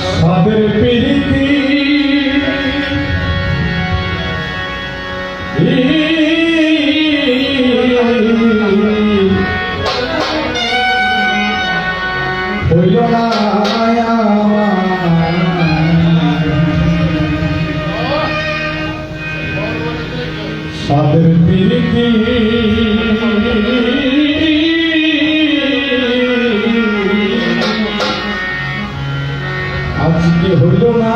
সাদের প্রীতি হইল না সাদের প্রীতি আজকে হইল না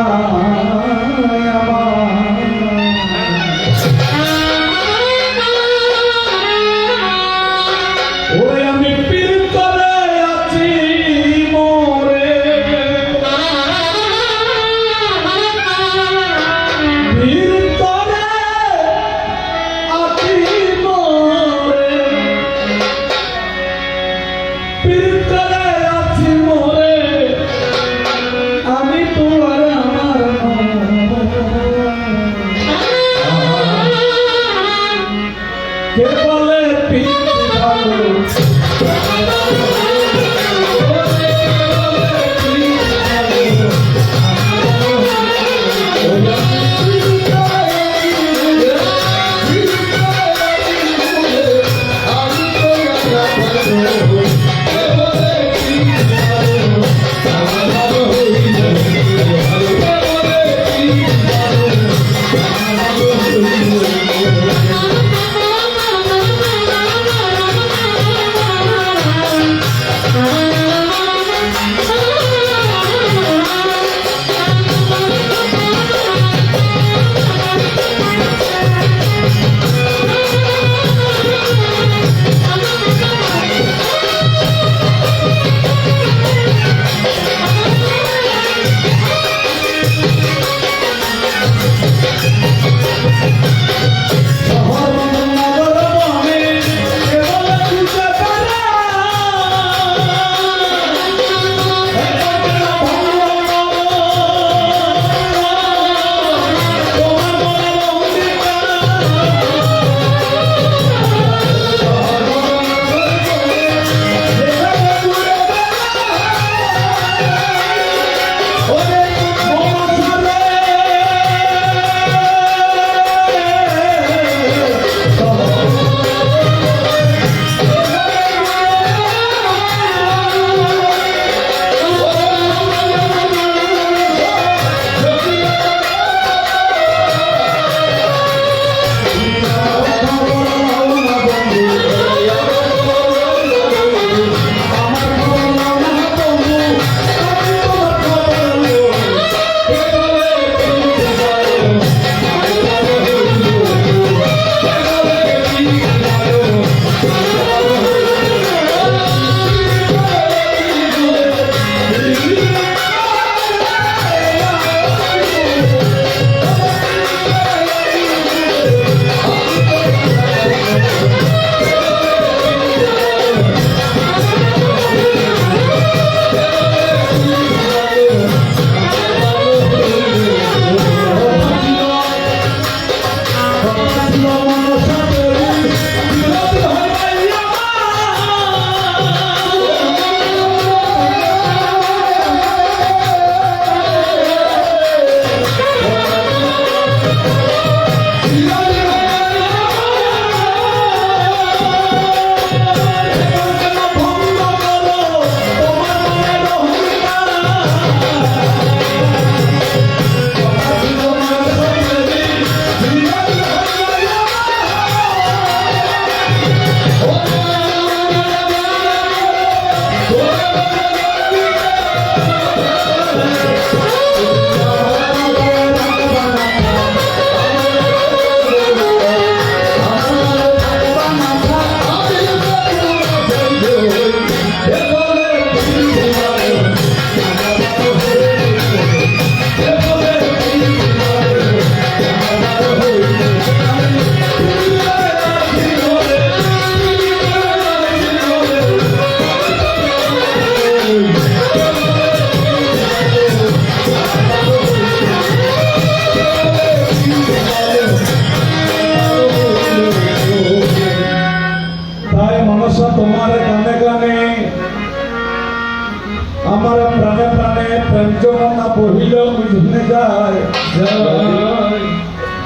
প্রেম যমুনা বহিল বুঝনে যায়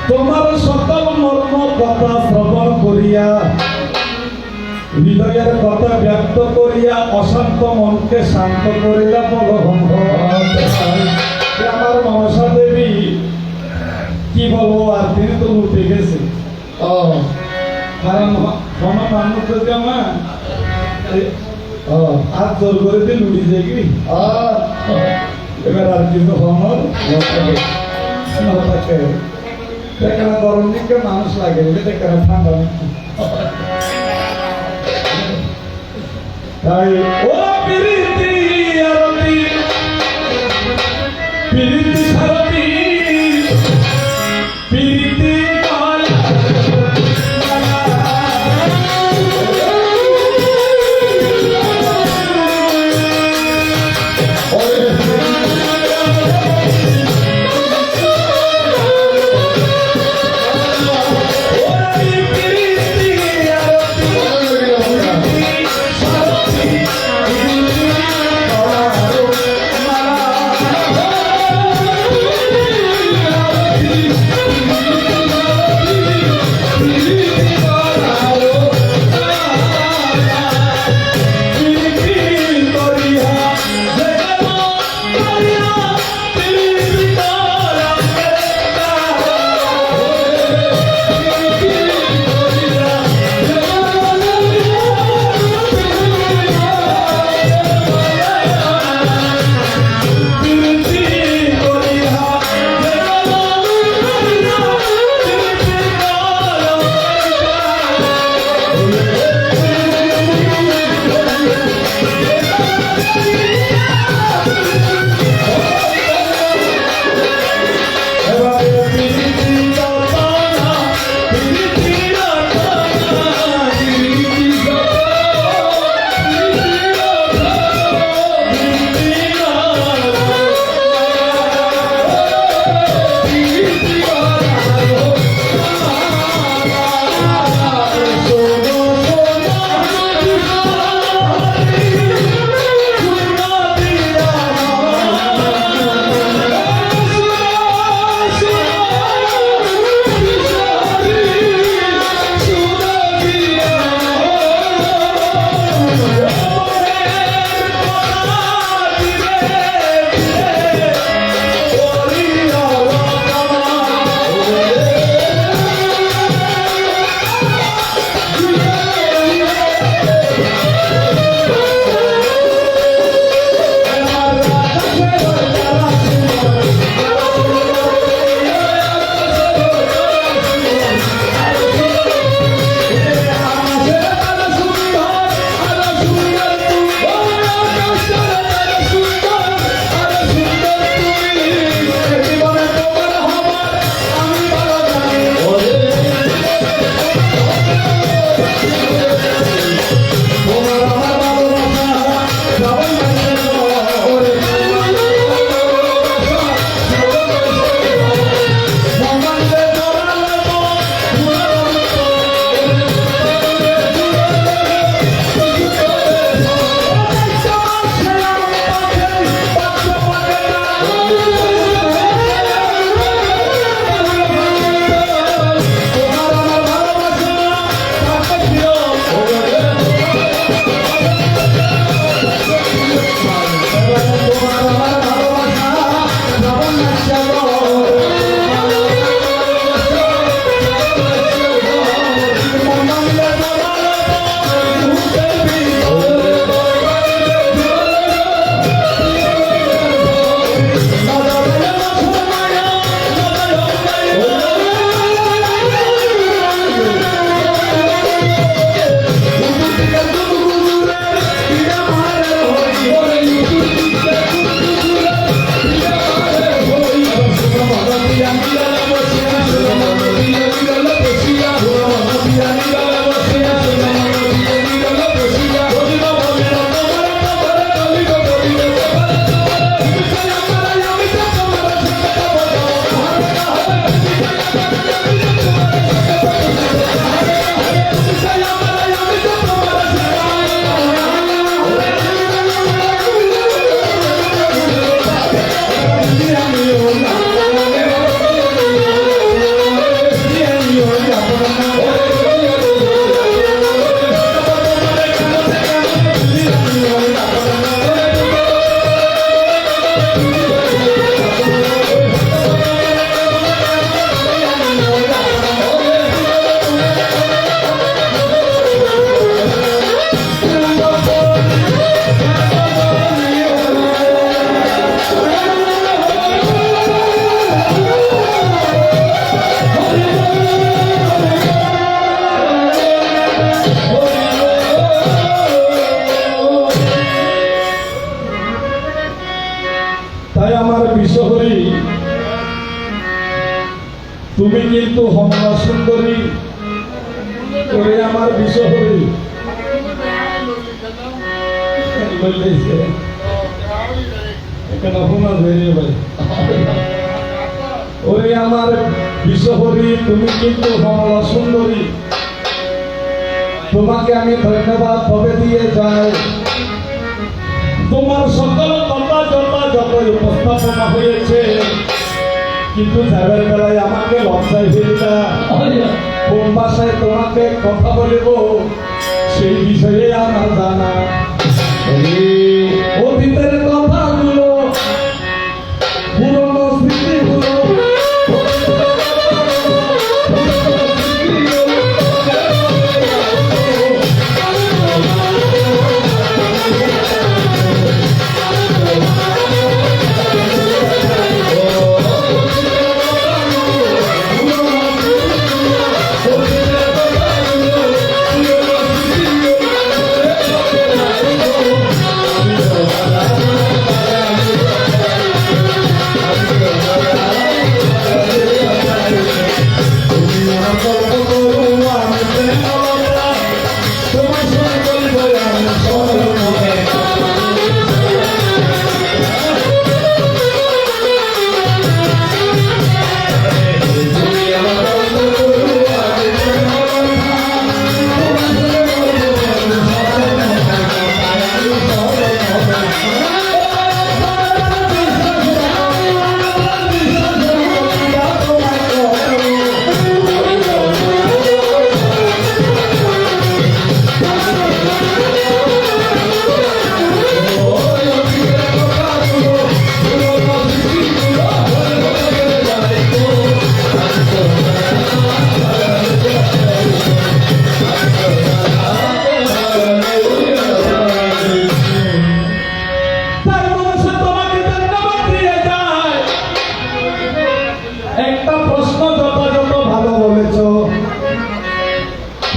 তোমার সকল মর্ম কথা শ্রবণ করিয়া হৃদয়ের কথা ব্যক্ত করিয়া অশান্ত মনকে শান্ত করিলা বলভঙ্গ আমার মনসা দেবী কি বলবো আর তিনি তো উঠে গেছে কারণ কোনো মানুষ যদি আমার হাত জোর করে দিয়ে লুড়ি যায় কি এবার আর কিন্তু হমর থাকে এখানে গরম দিকে মানুষ লাগে এখানে ঠান্ডা তাই ও প্রীতি আরতি প্রীতি সারতি প্রীতি তাই আমার বিশ্বহরি তুমি কিন্তু হমলা সুন্দরী করে আমার বিশ্বহরি ওরে আমার বিশ্বহরি তুমি কিন্তু হমলা সুন্দরী তোমাকে আমি ধন্যবাদ তবে দিয়ে যাই তোমার সকল কথা যত উপস্থাপনা হয়েছে কিন্তু যাবার বেলায় আমাকে লজ্জায় ফেলিনা কোন ভাষায় তোমাকে কথা বলিব সেই বিষয়ে আমার জানা অতীতের কথাগুলো পুরনো স্মৃতিগুলো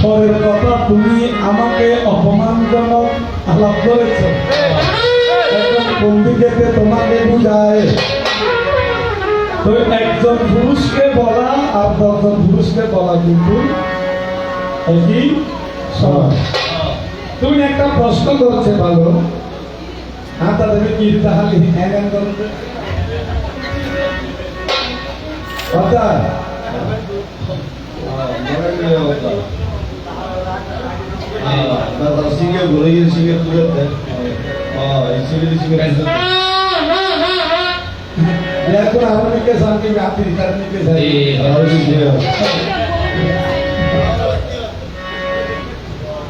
পরের কথা তুমি আমাকে অপমানজনক আলাপ করেছ একজন বন্ধুকে তোমাকে বুঝায় তো একজন পুরুষকে বলা আর 10 জন পুরুষকে বলা কিন্তু একই সমান তুমি একটা প্রশ্ন করছে ভালো হ্যাঁ তাদের কি তাহলে হ্যাঁ করতে কথা सिंगे बोले सिंगे तुरंत है सिंगे बिल्कुल हमने के साथ में आप करने के साथ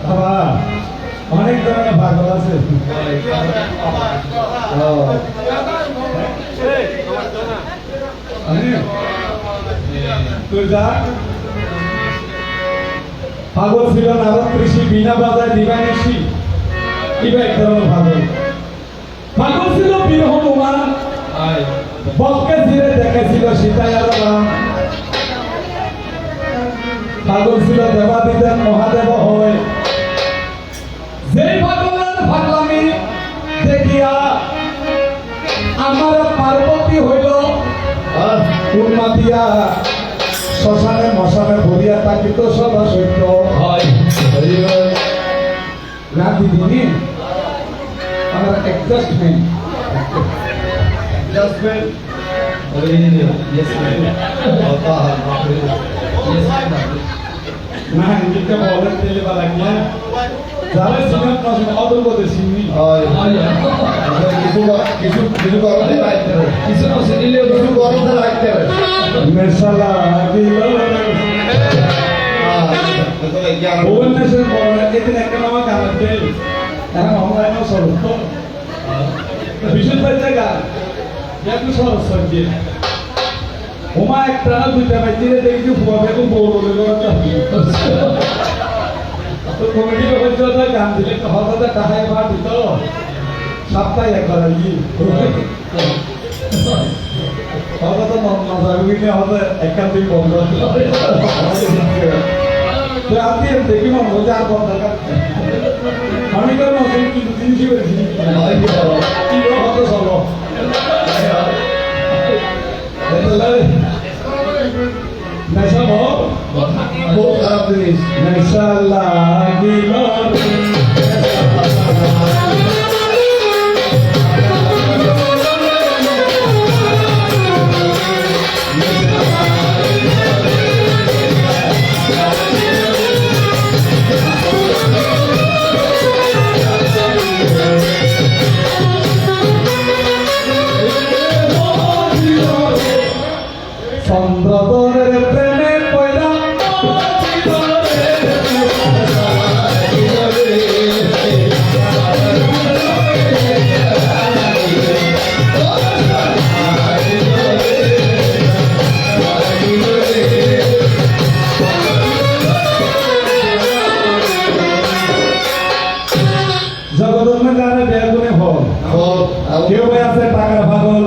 बाबा অনেক ধরনের পাগল আছে তুই যা পাগল ছিল নারদ ঋষি বিনা বাজায় দিবানিশি ইবা এক ধরনের পাগল পাগল ছিল বীর হনুমান বককে ধীরে দেখেছিল সীতায় আর রাম পাগল ছিল দেবাদিদেব মহাদেব হয় যেই পাগলের পাগলামি দেখিয়া আমার পার্বতী হইল উন্মাতিয়া শ্মশানে মশানে ভরিয়া থাকিত সদা সত্য হয় না দিদি আমার অ্যাডজাস্টমেন্ট yes না ইংরেজিতে বলেন তেলে বা লাগিয়া যারা সিনেমা নষ্ট অদল করতে সিনি হয় কিছু করতে রাখতে হবে কিছু নসে দিলে কিছু করতে রাখতে হবে মেশালা দিল ভুবনেশ্বর বড় এদিন একটা নামা গান আছে এখন অনলাইনে সরব তো বিশুদ্ধ পাইছে গান একটু সরব সরজিয়ে ওমা একটা না দুইটা পাইছে দেখি ফুয়া বেগম বড় বলে তো কমিটি হচ্ছে তো গান দিলে তো হঠাৎ কাহাই ভাট দিত সপ্তাহে একবার ই হঠাৎ নজারুগিনে হঠাৎ একা দুই বন্ধ আমি দেখি মনে হচ্ছে আর বন্ধ আমি তো নতুন কিন্তু জিনিসই করেছি কি হতো চলো নেশা বহুত খারাপ জিনিস নেশা লাগিল চন্দ্রদরের প্রেমে পয়লা জগদন্নের গানে বেগুনে হল কেউ আছে টাকার পাগল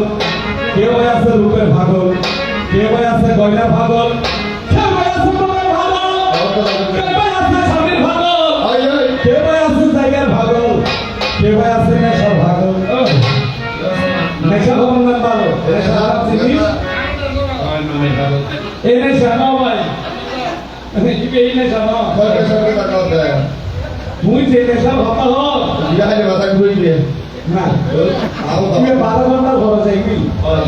কেউ আছে রূপের পাগল কেউ আছে গয়নার পাগল কেউ আছে তোমার পাগল কেউ আছে স্বামীর পাগল কেউ আছে জায়গার পাগল কেউ আছে নেশার পাগল নেশা ভবনের পাগল নেশা খারাপ জিনিস এই নেশা নাও ভাই এই নেশা নাও সরকার সরকার টাকা দেয় তুই যে নেশা ভাতা হল বিহারে মাথা ঘুরে দিয়ে না আও তুমি 12 ঘন্টা ঘরে যাইবি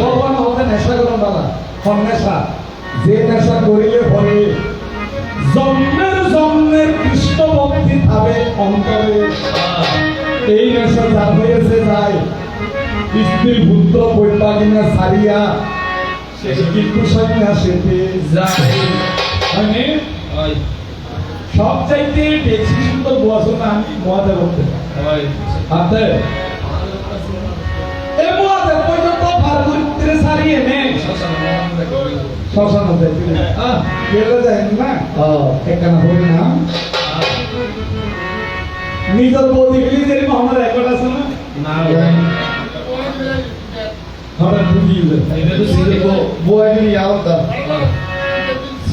তখন হতে নেশা করুন দাদা কোন নেশা যে নেশা করিলে পরে জন্মের কৃষ্ণ ভক্তি ভাবে অন্তরে এই নেশা যার হয়েছে যায় স্ত্রী পুত্র বৈপাকিনা সারিয়া সে কিন্তু সন্ন্যাসেতে যায় মানে সব চাইতে বেশি সুন্দর বোয়াশোনা আমি মহাদেব করতে হাতে এই মহাদেব পর্যন্ত ফারগুরিতে সারিয়ে নে শ্মশান যাইতে গেলে যায় না একখানা হরি নাম নিজের বৌদি গেলি যে আমার রেকর্ড আছে না আমরা ঢুকি বই নিয়ে আওতা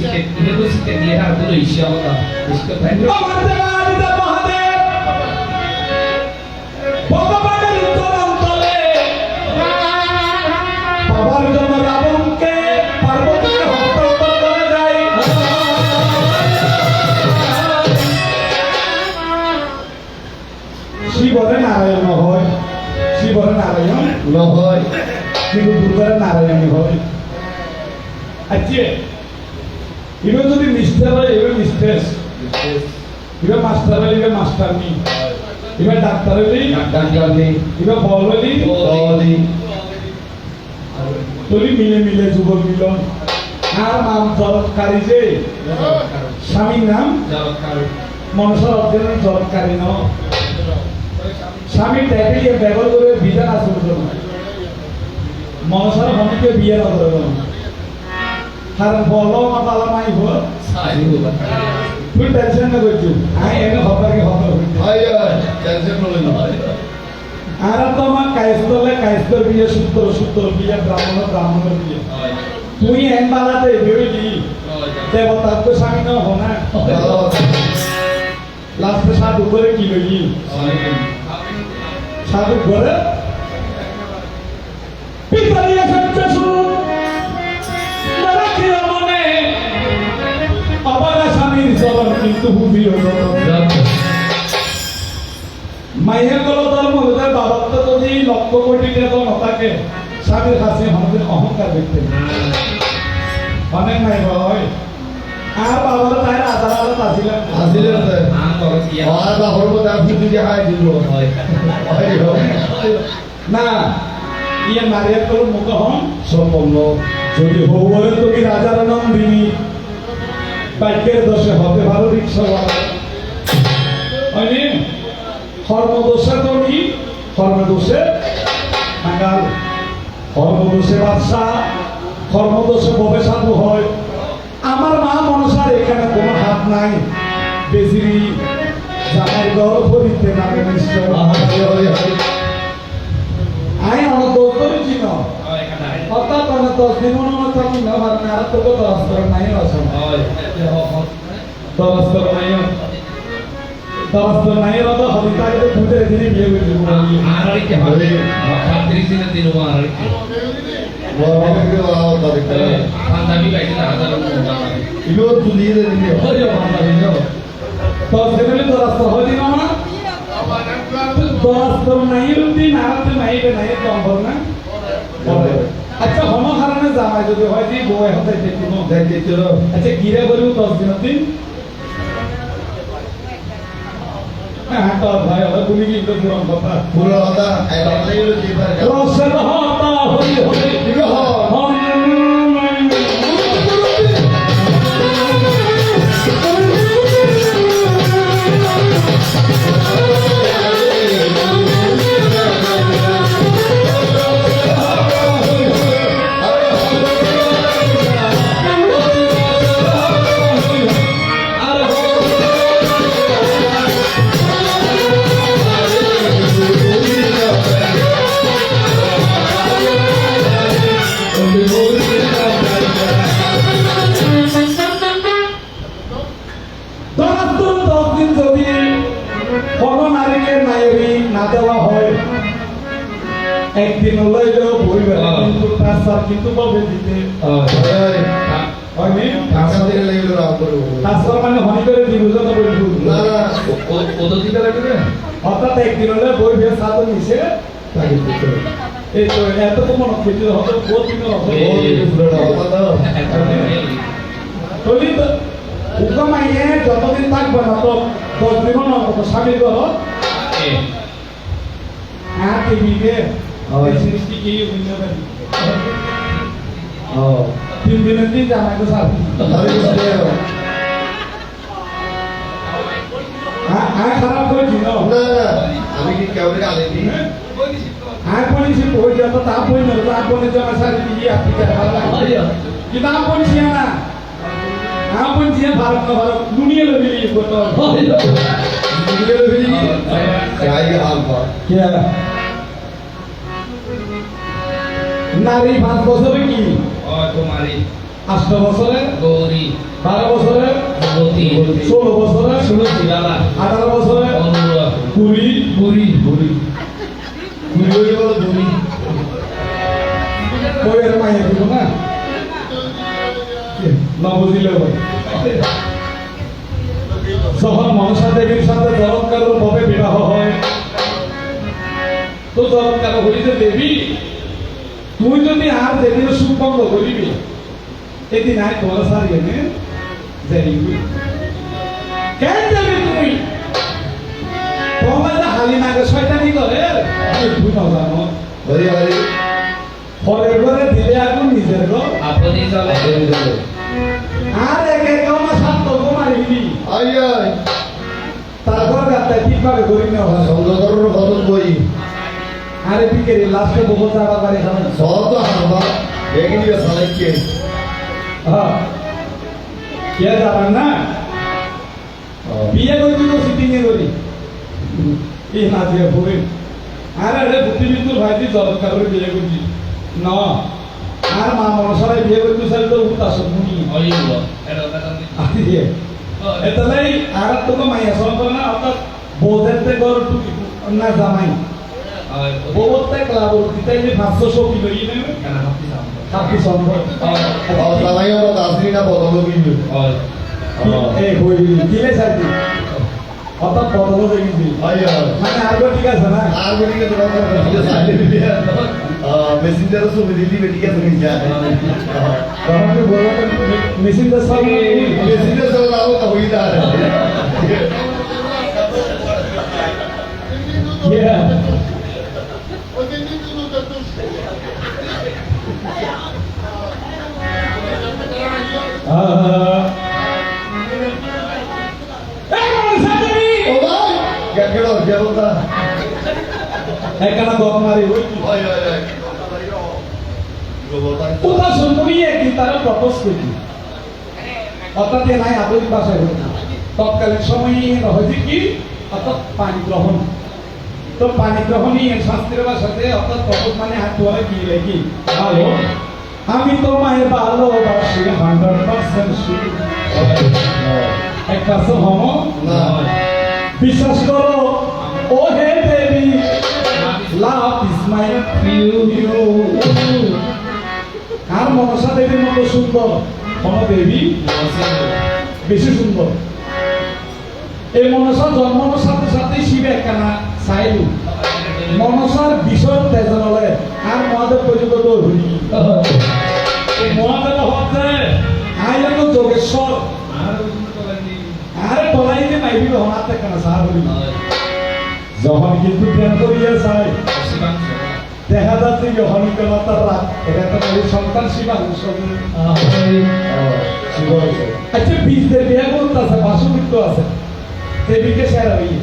Itu si dia dulu insyaallah. Iska pendek. Mahadev ভগবানের উত্তরাঞ্চলে বাবার জন্য রাবণকে পার্বতীকে হত্যা করে যায় শিবরে নারায়ণ হয় শিবরে নারায়ণ নহয় কিন্তু দুর্গারে নারায়ণী হয় আচ্ছা এবার যদি মিস্টার হয় এবার মিস্ট্রেস এবার মাস্টার হলে এবার মাস্টার নি এবার ডাক্তার হলে ডাক্তার নেই এবার বল হলে বলি তরি মিলে মিলে যুবক মিলন আর নাম জলৎকারী যে স্বামীর নাম মনসার অধ্যয়ন জলৎকারী ন স্বামী ট্যাবলি ব্যবহার করে বিধান আসল মনসার স্বামীকে বিয়ে না করে আর বলো মাতালা মাই হল তুই টেনশন না করছু আই এনে হবারকে হবার হয় টেনশন নলই আর তোমার কায়স্তর বিয়ে সূত্র বিয়ে ব্রাহ্মণের বিয়ে তুই এন বালাতে বেরোলি দেবতার তো স্বামী না হনা লাস্টে সাধু করে কি লই সাধু করে পিতারিয়া সঞ্চয় শুরু রাখিও মনে অবাগা স্বামীর চলন কিন্তু বুঝিও মাইয়ের গলো ধর্ম হতে বাবার তো যদি লক্ষ কোটি টাকা নথাকে স্বামীর কাছে আমাদের অহংকার দেখতে অনেক নাই হয় আর বাবার তাই আধার আলাদা আসিলাম আসিলেন তো আম বড় দিয়া আর বা হরব তার ফুটি দিয়ে খাই দিব হয় না ইয়ে মারিয়া তোর মুখ হন সম্পন্ন যদি হবু বলে তুমি রাজার নাম দিবি বাইকের দোষে হতে ভালো রিক্সা হয়নি কর্মদোষে তুমি কর্মদোষে নাগাল কর্মদোষে বাদশা কর্মদোষে ববে সাধু হয় আমার মা মনসার এখানে কোনো হাত নাই বেজিরি জামাই গর্ভ দিতে নামে নিশ্চয় আই অনেক দোষ করেছি না হয় এখানে অর্থাৎ অনেক 10 দিন মনে মনে থাকুন না মানে আর তো দরস্তর নাই আছে হয় দরস্তর নাই দরস্তর নাই রত হবি তাই তো খুঁজে দিনে বিয়ে হয়েছে আর কি হবে খাতির দিন দিন আর কি পাঞ্জাবি গাইছে না হাজার ইলো তুলিয়ে দিলে হয় বান্ধবী যাও তো সেগুলো দরস্তর হয় দিন না দরস্তর নাই রুটি না তো নাই বে নাই তো অম্বর না আচ্ছা হন কারণে জামাই যদি হয় দি বউ হাতে দেখুন দেখতে চলো আচ্ছা গিরে বলিও 10 দিন দিন হ্যাঁ তো ভাই ওরা বলি কি তো পুরো কথা পুরো কথা আই বাংলা ইলো কি পারে রসের হতা হই হই ইলো দরস্তর 10 দিন যদি কোন নারীকে নাইরি না দেওয়া হয় একদিন লইলেও বইবে কিন্তু তার স্যার কিন্তু বলবে দিতে হয়নি ভাষা দিলে লাগলো রাম করে তার স্যার মানে হনি করে দিব যত বলবো না না পদ্ধতিটা লাগবে অর্থাৎ একদিন হলে বইবে সাথে মিশে তাকে দিতে এই তো এত তো মনে খেতে হবে বহুত দিন হবে ও পুরো কথা তলি তো উকামাইয়ে যতদিন থাকবে না তো 10 দিন না তো স্বামী করো হ্যাঁ টিভিতে ওই সৃষ্টি কি বুঝতে পারি ও 3 দিনের দিন জামাই তো সাথে আরে বুঝতে হ্যাঁ খারাপ করেছি না না না আমি কি কেউ গালে দিই হ্যাঁ বলেছি ওই যত তা বই না তা বলে জামা সারি দিয়ে আপনি কেটে ভালো লাগে কিন্তু আমি বলছি না আমি বলছি ভারত না ভারত দুনিয়া লোক নিয়ে করতে দিলে ফিরি যাই হাল পা কে নারী 5 বছরে কি কুমারী 8 বছরে গৌরী 12 বছরে যুবতী 16 বছরে সুরতি বালা 18 বছরে অনুরা 20 বুড়ি বুড়ি বুড়ি বলো বুড়ি বইয়ের মাইয়া দিব না না বুঝিলে ভাই যখন মনসা দেবীর সাথে জলৎকারের ভাবে বিবাহ হয় তো জলৎকার হইতে দেবী তুই যদি আর দেবীর সুখ বন্ধ করিবি এদিন আয় তোমার সার এনে যাইবি কেন যাবি তুমি তোমার হালি নাগে শয়তানি করে তুই না জানো হরি হরি পরের ঘরে দিলে এখন নিজের ঘর আপনি চলে আর এক এক আমার সাত মারিবি আই আই তারপর গাতে ঠিকভাবে করি না সংগঠনের খরচ বই আরে বিকেলে লাস্টে বহু টাকা বাড়ি খাবেন সব তো হারবা এগিয়ে দিবে সালাইকে হ্যাঁ কে যাবেন না বিয়ে করবি তো সিটিং এ করি এই না দিয়ে ভুল আরে আরে বুদ্ধিবিন্দুর ভাইটি দরকার করে বিয়ে করছি না আর মা মনসারাই বিয়ে করতে চাই তো উতাস মুনি অলিব এটা কথা আদি দিয়ে এতলাই আর তো মাইয়া সব না অর্থাৎ বোধেতে গর টুকি না জামাই বোধতে ক্লাব দিতে 500 কিলো ইনে কেন হাতি সামনে কাকি সম্ভব সালাই ওরা দাসরি না বদল দিবে এই হই দিলে সাইদি অর্থাৎ বদল হয়ে গেছি হয় মানে আরো ঠিক আছে না আর বেটিকে তো মেসেঞ্জারও ছবি দিলি বেটিকে তুমি যা তখন আমি বললাম মেশিনটা সব মেসেঞ্জার সব আলো তো হই যায় Yeah. ও ভাই কেন কেবলটা একখানা গপ মারি ওই কি হয় কোথা শুনবি একদিন তারা প্রপোজ করছি অর্থাৎ এ নাই আধুনিক ভাষায় বলি তৎকালীন সময়ে হয়েছে কি অর্থাৎ পানি গ্রহণ তো পানি গ্রহণই শাস্ত্রের ভাষাতে অর্থাৎ প্রপোজ মানে হাত তোয়ালে কি লেখি ভালো আমি তোমায় ভালোবাসি 100% শিওর একটা হম না বিশ্বাস করো ও hey baby love is my you আর মনসা দেবীর মতো সুন্দর কোন দেবী বেশি সুন্দর এই মনসা জন্মানোর সাথে সাথে শিবে একখানা চাইলু মনসার বিষয় তেজনলে আর মহাদেব পর্যন্ত দৌড় হইনি মহাদেব হচ্ছে আইলেন যোগেশ্বর আরে বলাইতে মাইবি হনাতে একখানা সার হইনি যখন কিন্তু ধ্যান করিয়া চাই দেখা যাচ্ছে যে হরিকলতার রাত এটা তো ওই সন্তান শিবাংশ আচ্ছা বীজদের বিয়ে করতেছে বাসুমিত্র আছে দেবীকে সেরা হইয়ে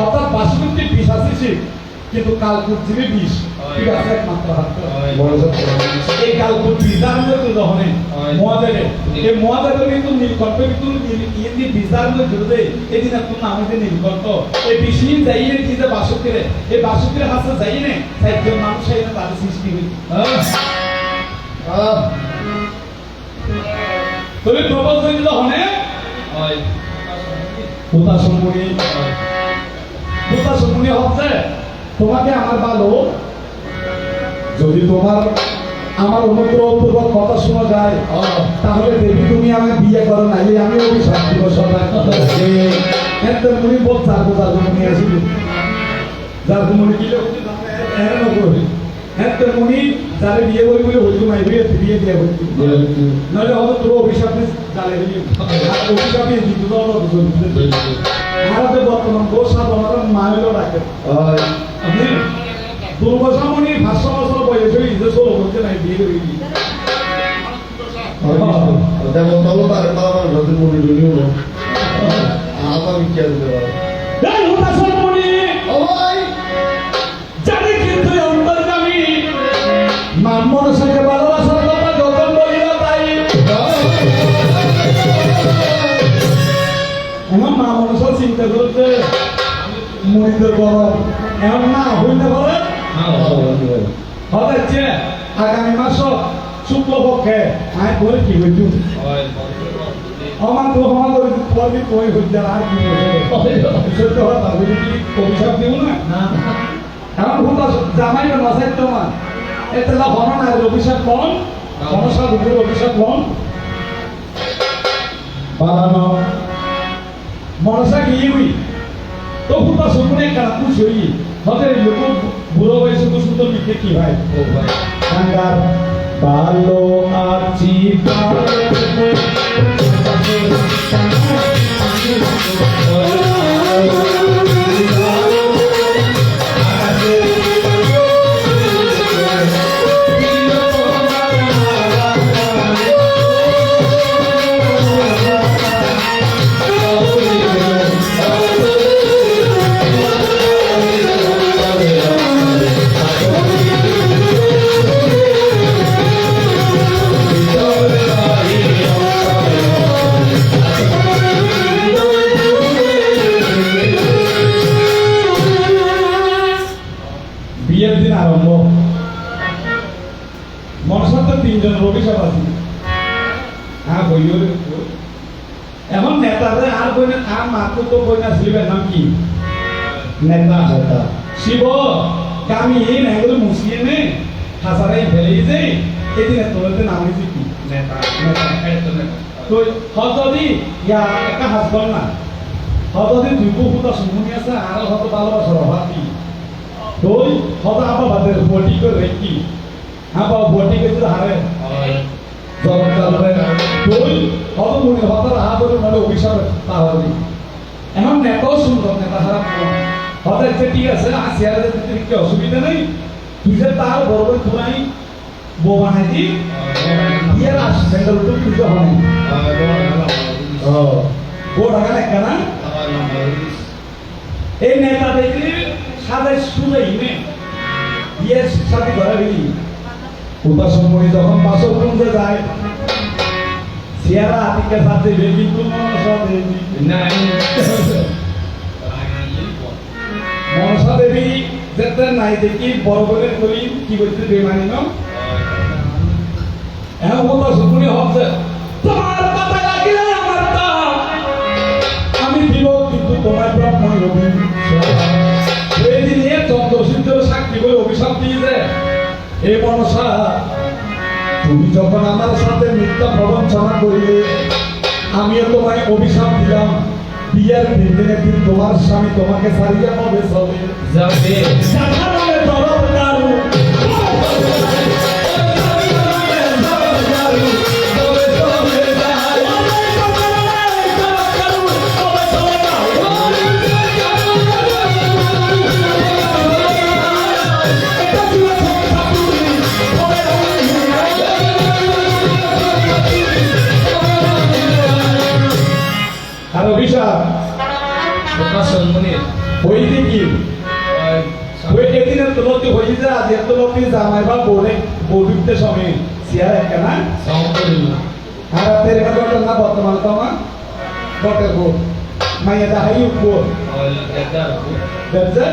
অর্থাৎ বাসুমিত্রের বিষ আছে শিব কিন্তু কালকুট জীবে বিষ ঠিক আছে একমাত্র হাত এই কালকুট বিজার মধ্যে যখন মহাদেবে এই মহাদেবে কিন্তু নীলকণ্ঠ কিন্তু ইন্দি বিজার মধ্যে জুড়ে এদিন আপনার নাম হচ্ছে নীলকণ্ঠ এই বিষ্ণু যাইয়ে কি যে বাসুকিরে এই বাসুকিরে হাসে যাই নে সাইকেল মানুষ আইনে তাদের সৃষ্টি হই তবে প্রপোজ হইল হনে কোথা সম্পূর্ণ হচ্ছে তোমাকে আমার ভালো যদি তোমার আমার অনুগ্রহপূর্বক কথা শোনা যায় তাহলে দেবী তুমি আমাকে বিয়ে করো নাইলে আমি অভিশাপ দিব সবাই একদম মুনি বল যাবো নিয়ে আসি যার মুনি গিলে এরা নকরি একদম মুনি যারে বিয়ে করি বলে হইতো নাই বিয়ে দিয়ে হইতো নাহলে হয়তো তোর অভিশাপ জালে অভিশাপ দিয়ে দিত ভারতে বর্তমান গোসা তোমার মাইলও রাখে আপনি দুর্গসামণি 500 বছর বয়সে ইজে সব হচ্ছে নাই বিয়ে করে দিই দেখো তলো তার আমার নতুন মনে ডুলিও না আমার কি আর দেব এই হুতাসমণি ও ভাই জানি কিন্তু অন্তর্যামী মা মনসাকে ভালোবাসার কথা যখন বলি না তাই এমন মা মনসা চিন্তা করছে মনিদের গরম এমন না হইতে পারে হচ্ছে আগামী মাস শুক্লপক্ষে আমি বলে কি হইতু আমার তো আমার পরে কই হইতে আর কি সত্য কথা বলি কি অভিশাপ দিব না এমন হুতা জামাই না নসাই তোমার এতলা হন না অভিশাপ কোন মনসা দুপুর অভিশাপ কোন বানানো মনসা গিয়ে হই তো হুতা শুনে কারা খুশি হই হতে লোক বুড়ো বয়সে তো সুন্দর লিখে কি ভাই ও ভাই সাঙ্গার ভালো আছি বিয়ের দিন আরম্ভ মনসার তো 3 জন অভিশাপ আছে হ্যাঁ বইও এখন নেতারে আর বই না আর মাত্র তো বই না শিবের নাম কি নেতা শিব কামি এই নাইগুলো মুসিয়ে নে হাসারাই ফেলে যে এদিন তোলতে নাম হয়েছে কি নেতা তো হজদি ইয়া একটা হাসবান না হয়তো দুই ফুটা শুনি আছে আর হয়তো ভালোবাসার অভাবই তুই হয়তো আবার বাদের বটি করে রেখি আবার বটি করে হারে তুই হয়তো মনে হয়তো হাত ধরে মনে অভিশাপ তাহলে এখন নেতাও সুন্দর নেতা খারাপ হয়তো একটা ঠিক আছে আসিয়ারে কি অসুবিধা নেই তুই যে তার বড় তুই বউ বানাই দি বিয়ের আস সেন্টার তো পুজো হয় বউ ঢাকা লেখা না এই নেতা দেখলে সাদাই শুনেই নে বিয়ের সাথে ঘরে গেলি উপাস সময় যখন বাসর রুমে যায় সিয়ারা আতিকের সাথে কিন্তু মনসা দেবী যেতে নাই দেখি বড় করে করি কি করতে বেমানি ন এখন উপাস শুনে হচ্ছে তোমার কথা লাগিলে আমার তা আমি দিব কিন্তু তোমার ব্রহ্মণ রবি সেই দিনে চন্দ্রসূর্য সাক্ষী বলে অভিশাপ দিয়েছে এ মনসা তুমি যখন আমার সাথে মিথ্যা প্রবঞ্চনা করিলে আমিও তোমায় অভিশাপ দিলাম বিয়ের দিনের দিন তোমার স্বামী তোমাকে ছাড়িয়ে পাবে সবে যাবে সাধারণে তরফ দারু আর অভিশাপ উপাস মনে ওই দেখি ওই একদিনের তুলতে হয়ে যায় আজ এত লোক জামাই বা বোর্ডে বোর্ডতে সময় সিয়ার একটা না সাউন্ড আর তেরে ঘটনা না বর্তমান তোমা ঘটের বোর্ড মাইয়া দাহাই বোর্ড দেখছে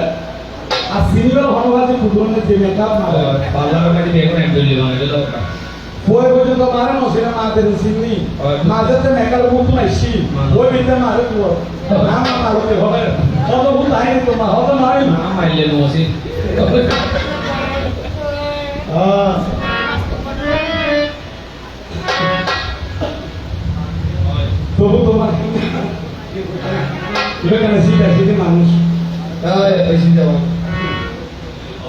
আর সিনিয়র হনবাজি কুদরনে যে মেকআপ না পার্লার কাছে দেখুন একদম লিবানে গেল ওই পর্যন্ত মারে নসিনা মাদের সিনি মাঝেতে মেকআপ মুখ নাইছি ওই বিতে মারে তো না না মারতে হবে কত ভূত আইনি তোমার হত মারি না মাইলে নসি তবু তোমার এখানে সিধা মানুষ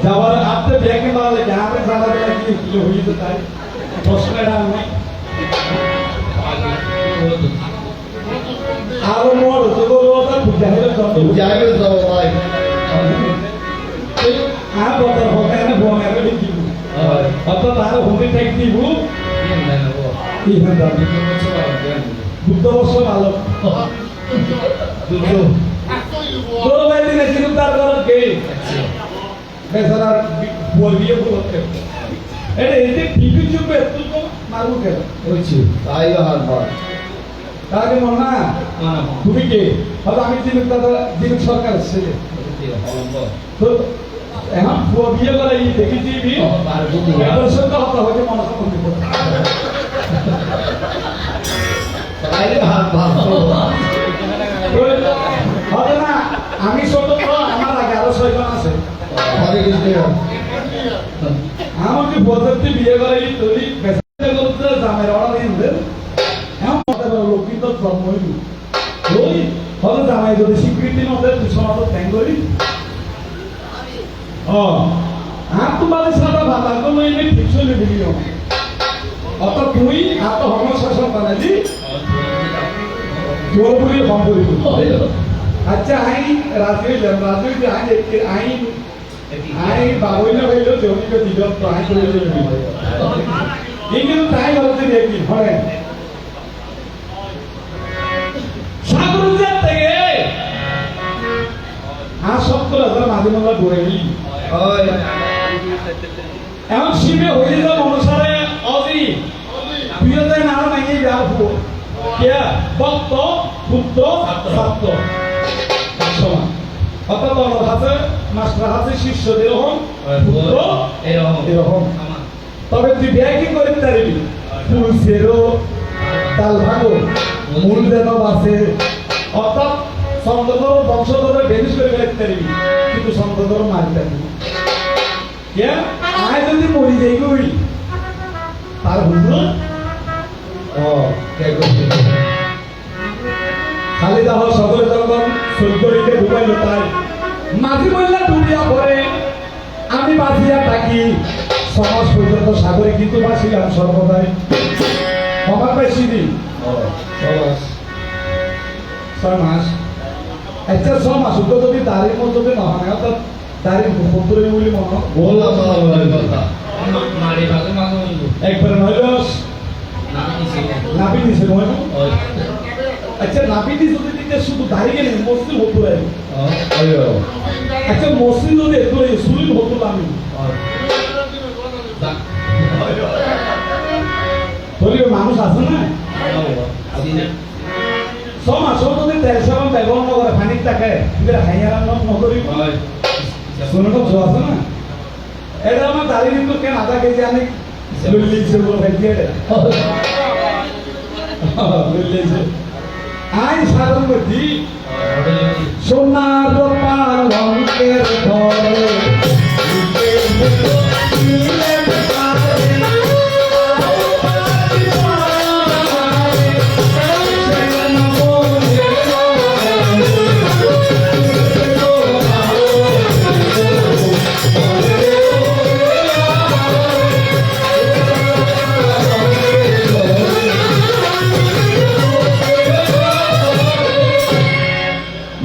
যাওয়ার আপনি ব্যাংকে মারলে গ্রামে জানা যায় কি কিলো হয়ে তো তাই প্রশ্ন এটা নাই আরো মোর তো ওটা পূজা হলে যত যাবে তো ভাই আ বতর হবে না বনে রে কি অত তার হবে টাইপ দিব কি হয় দাবি বুদ্ধ বর্ষ ভালো দুটো তোর ভাই দিনে চিন্তা করার কে বেচারার বলবিয়ে বলতে এটা এতে টিভি চুপে তুই তো মারবো কেন হচ্ছে তাই হাত ভাই তাকে মনে না তুমি কে হয়তো আমি জিনিস সরকার ছেলে তো এখন বিয়ে করে এই দেখি টিভি সঙ্গে হতা হয়েছে মনে তাই হাত ভাই হবে না আমি স্বতন্ত্র আমার আগে আরো 6 জন আছে হরে কৃষ্ণ আমাকে বলতে বিয়ে করে তুই বেসা করতে জামের অর্ডার দিন এমন মতে বড় লোক কিন্তু ব্রহ্মই ওই হলো জামাই যদি স্বীকৃতি নদে তুই সমাজ ত্যাগ করি আর তোমার সাদা ভাতা গুলো এনে ঠিক চলে দিবি অত তুই আর তো হম শাসন বানালি পুরোপুরি কম করি আচ্ছা আই রাজু যে আই বাবুই না হইল জমিকে দিল তো আই করে কিন্তু তাই হচ্ছে দেখি হরে সাগরুজার থেকে আর 70,000 মাঝে মাঝে ঘুরে গেলি এখন শিবে হয়ে যাও অনুসারে অজি প্রিয়তাই না নাকি যাবো কে ভক্ত পুত্র ছাত্র সমান অর্থাৎ আমার হাতে মাস্টার হাতে শিষ্য এরকম পুত্র এরকম তবে তুই ব্যাংকিং করে পারবি ফুল সেরো তাল ভাগো মূল দেন আছে অর্থাৎ সন্তধর বংশধর বেনিস করে ফেলতে পারবি কিন্তু সন্তধর মারতে পারবি কে আয় যদি মরি যাই করি তার বুঝলো কে করছে খালি দাহ সকলে যখন সৈকরিকে ঢুকাইল তাই মাঝি মহিলা ডুবিয়া পড়ে আমি বাঁচিয়া থাকি সমাজ পর্যন্ত সাগরে কিন্তু বাঁচিলাম সর্বদাই আমার বেশি দিন সমাজ 6 মাস আচ্ছা 6 মাস তো যদি দাঁড়িয়ে মধ্যে না হয় তো দাঁড়িয়ে পত্রই বলি মনে বললাম কথা মারি ভাগে মাগো হইলো একবার নইল নামি নিছে নাবি দিছে নয় ওই আচ্ছা নাবি দিছে যদি দিতে শুধু দাঁড়িয়ে নেই মসজিদ হতো আয়ো আচ্ছা মসজিদ যদি এত সুলিম হতো আমি বলি মানুষ আছে না সমাজ যদি 13 ব্যবহার না করে পানির টাকে হাইয়ার নকরি শুনে তো জো আছে না এটা আমার দাঁড়িয়ে কিন্তু কেন আধা কেজি আমি লইলেছে বলে ফেলছে লইলেছে আই সাধন করছি সোনার পালঙ্কের ঘরে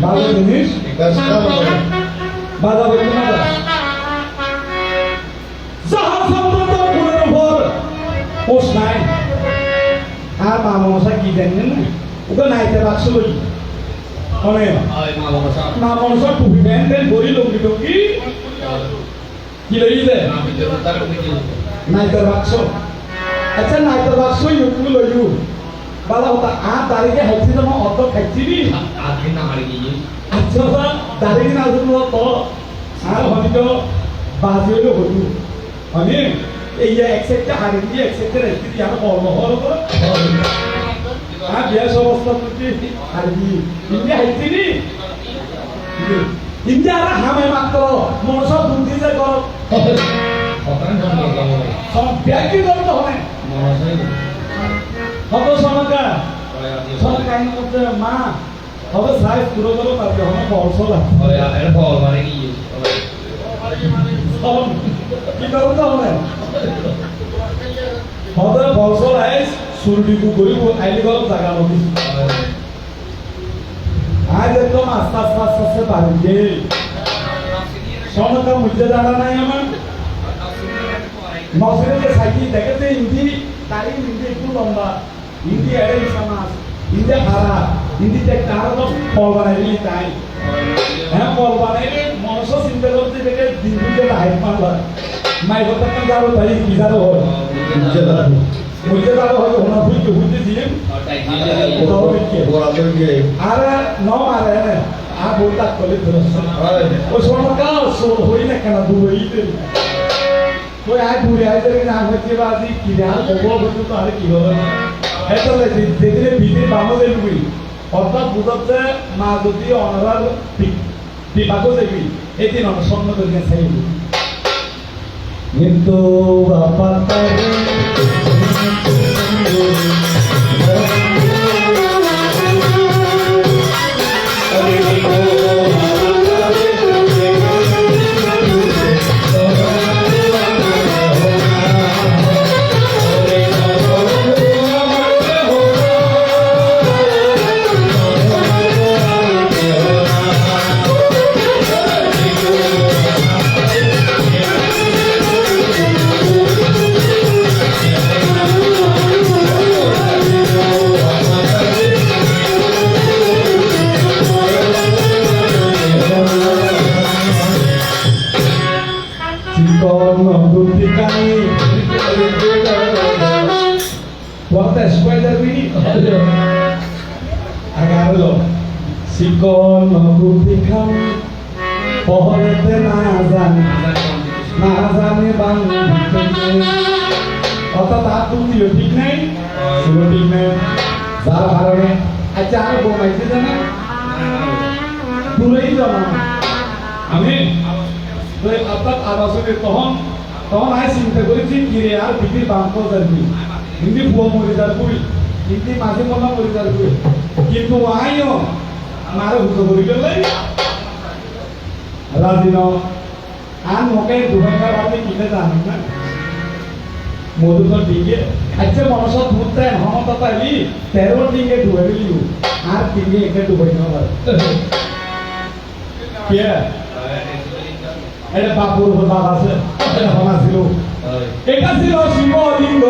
ভালো জিনিস বাধা বলতে না যাহা সম্পদ ফুলের উপর পোষ নাই আর মা মনসা কি জানেন না ওকে নাইতে বাক্স বলি অনেক ওই মা বাবা সব মা মনসা টুপি দেন বই লঙ্গি টঙ্গি কি লই দে আমি তো তার কইতে নাইতে বাক্স আচ্ছা নাইতে বাক্স ইউটু লইউ বালা হতা আ তারিখে হচ্ছে তো অত খাইছিবি আগে না মারি গিয়ে আচ্ছা দাঁড়িয়ে না শুধু তো আর হয়তো বাজি হইলো হইল আমি এই যে একসেপ্টে হারিয়ে দিয়ে একসেপ্টে রেখে দিয়ে আমার কর্ম হল তো আর বিয়ার অবস্থা তুই হারিয়ে ইন্ডিয়া হাইছিনি ইন্ডিয়া আর হামে মাত্র মনসা বুদ্ধি যে কর কতন বন্ধ গাও সব ব্যাগই করতে হবে মনসাই কত সমাজা ওই আদি সব কাহিনী করতে মা হবে সাইজ পুরো করো তারপরে আমার বর্ষ লাগে ওই এর বল মারি গিয়ে কি করতে হবে হবে বর্ষ আইস সুরডিকু করিব আইলি গরম জায়গা লবি আজ একদম আস্তে আস্তে আস্তে আস্তে পারি যে সনকা মুঝে জানা নাই আমার নসিরে সাইকি দেখেছে ইন্দি তারি ইন্দি একটু লম্বা ইন্দি এড়ে সমাজ ইন্দি খারাপ ইন্দিতে কারো তো ফল বানাই দিলি তাই হ্যাঁ ফল বানাইলে মনস চিন্তা করতে দেখে দিন দিতে হাইট মারলা মাই কথা কেন যাবো তাই কি যাবো বুঝতে পারো হয়তো ওনা বুঝতে বুঝতে দিয়ে ওটাই দিয়ে ওটাও বিকে আর ন মারে না আর বলতা কলে ধরছে ওই সমকা সোল হই না কেন দুইতে ওই আই দূরে আই ধরে না হচ্ছে বাজি কি আর বগো বলতো তো আর কি হবে এটা লাগে যেদিনে বিধি বামলে লুবি অর্থাৎ বুঝাচ্ছে মা যদি অনারার বিভাগও দেখবি এই দিন অনসন্ন করে চাইব কিন্তু বাবা Sikon mabuktikan pohonnya nazan nazane bang otak tak tuh dia ঠিক নাই sudah ঠিক নাই যার কারণে আচ্ছা আর বোমাইতে জানা দূরেই জানা আমি তো অর্থাৎ আবাসনে তখন তখন আই চিন্তা করেছি কি রে আর বিক্রি বাম করে দিবি হিন্দি বুয়া মরে যাবি হিন্দি মাঝে মনে মরে যাবি কিন্তু আইও আমার হুতো করি গেলে রাজি ন আর মোকে দুবাইকার আপনি কিনে জানেন না মধু তো ডিঙ্গে আচ্ছা মনসা ধুতে হমতা পাইলি 13 ডিঙ্গে ডুবে গেলি আর ডিঙ্গে একে ডুবাই না কে এটা বাপুর বাবা আছে এটা হনা ছিল এটা ছিল শিবলিঙ্গ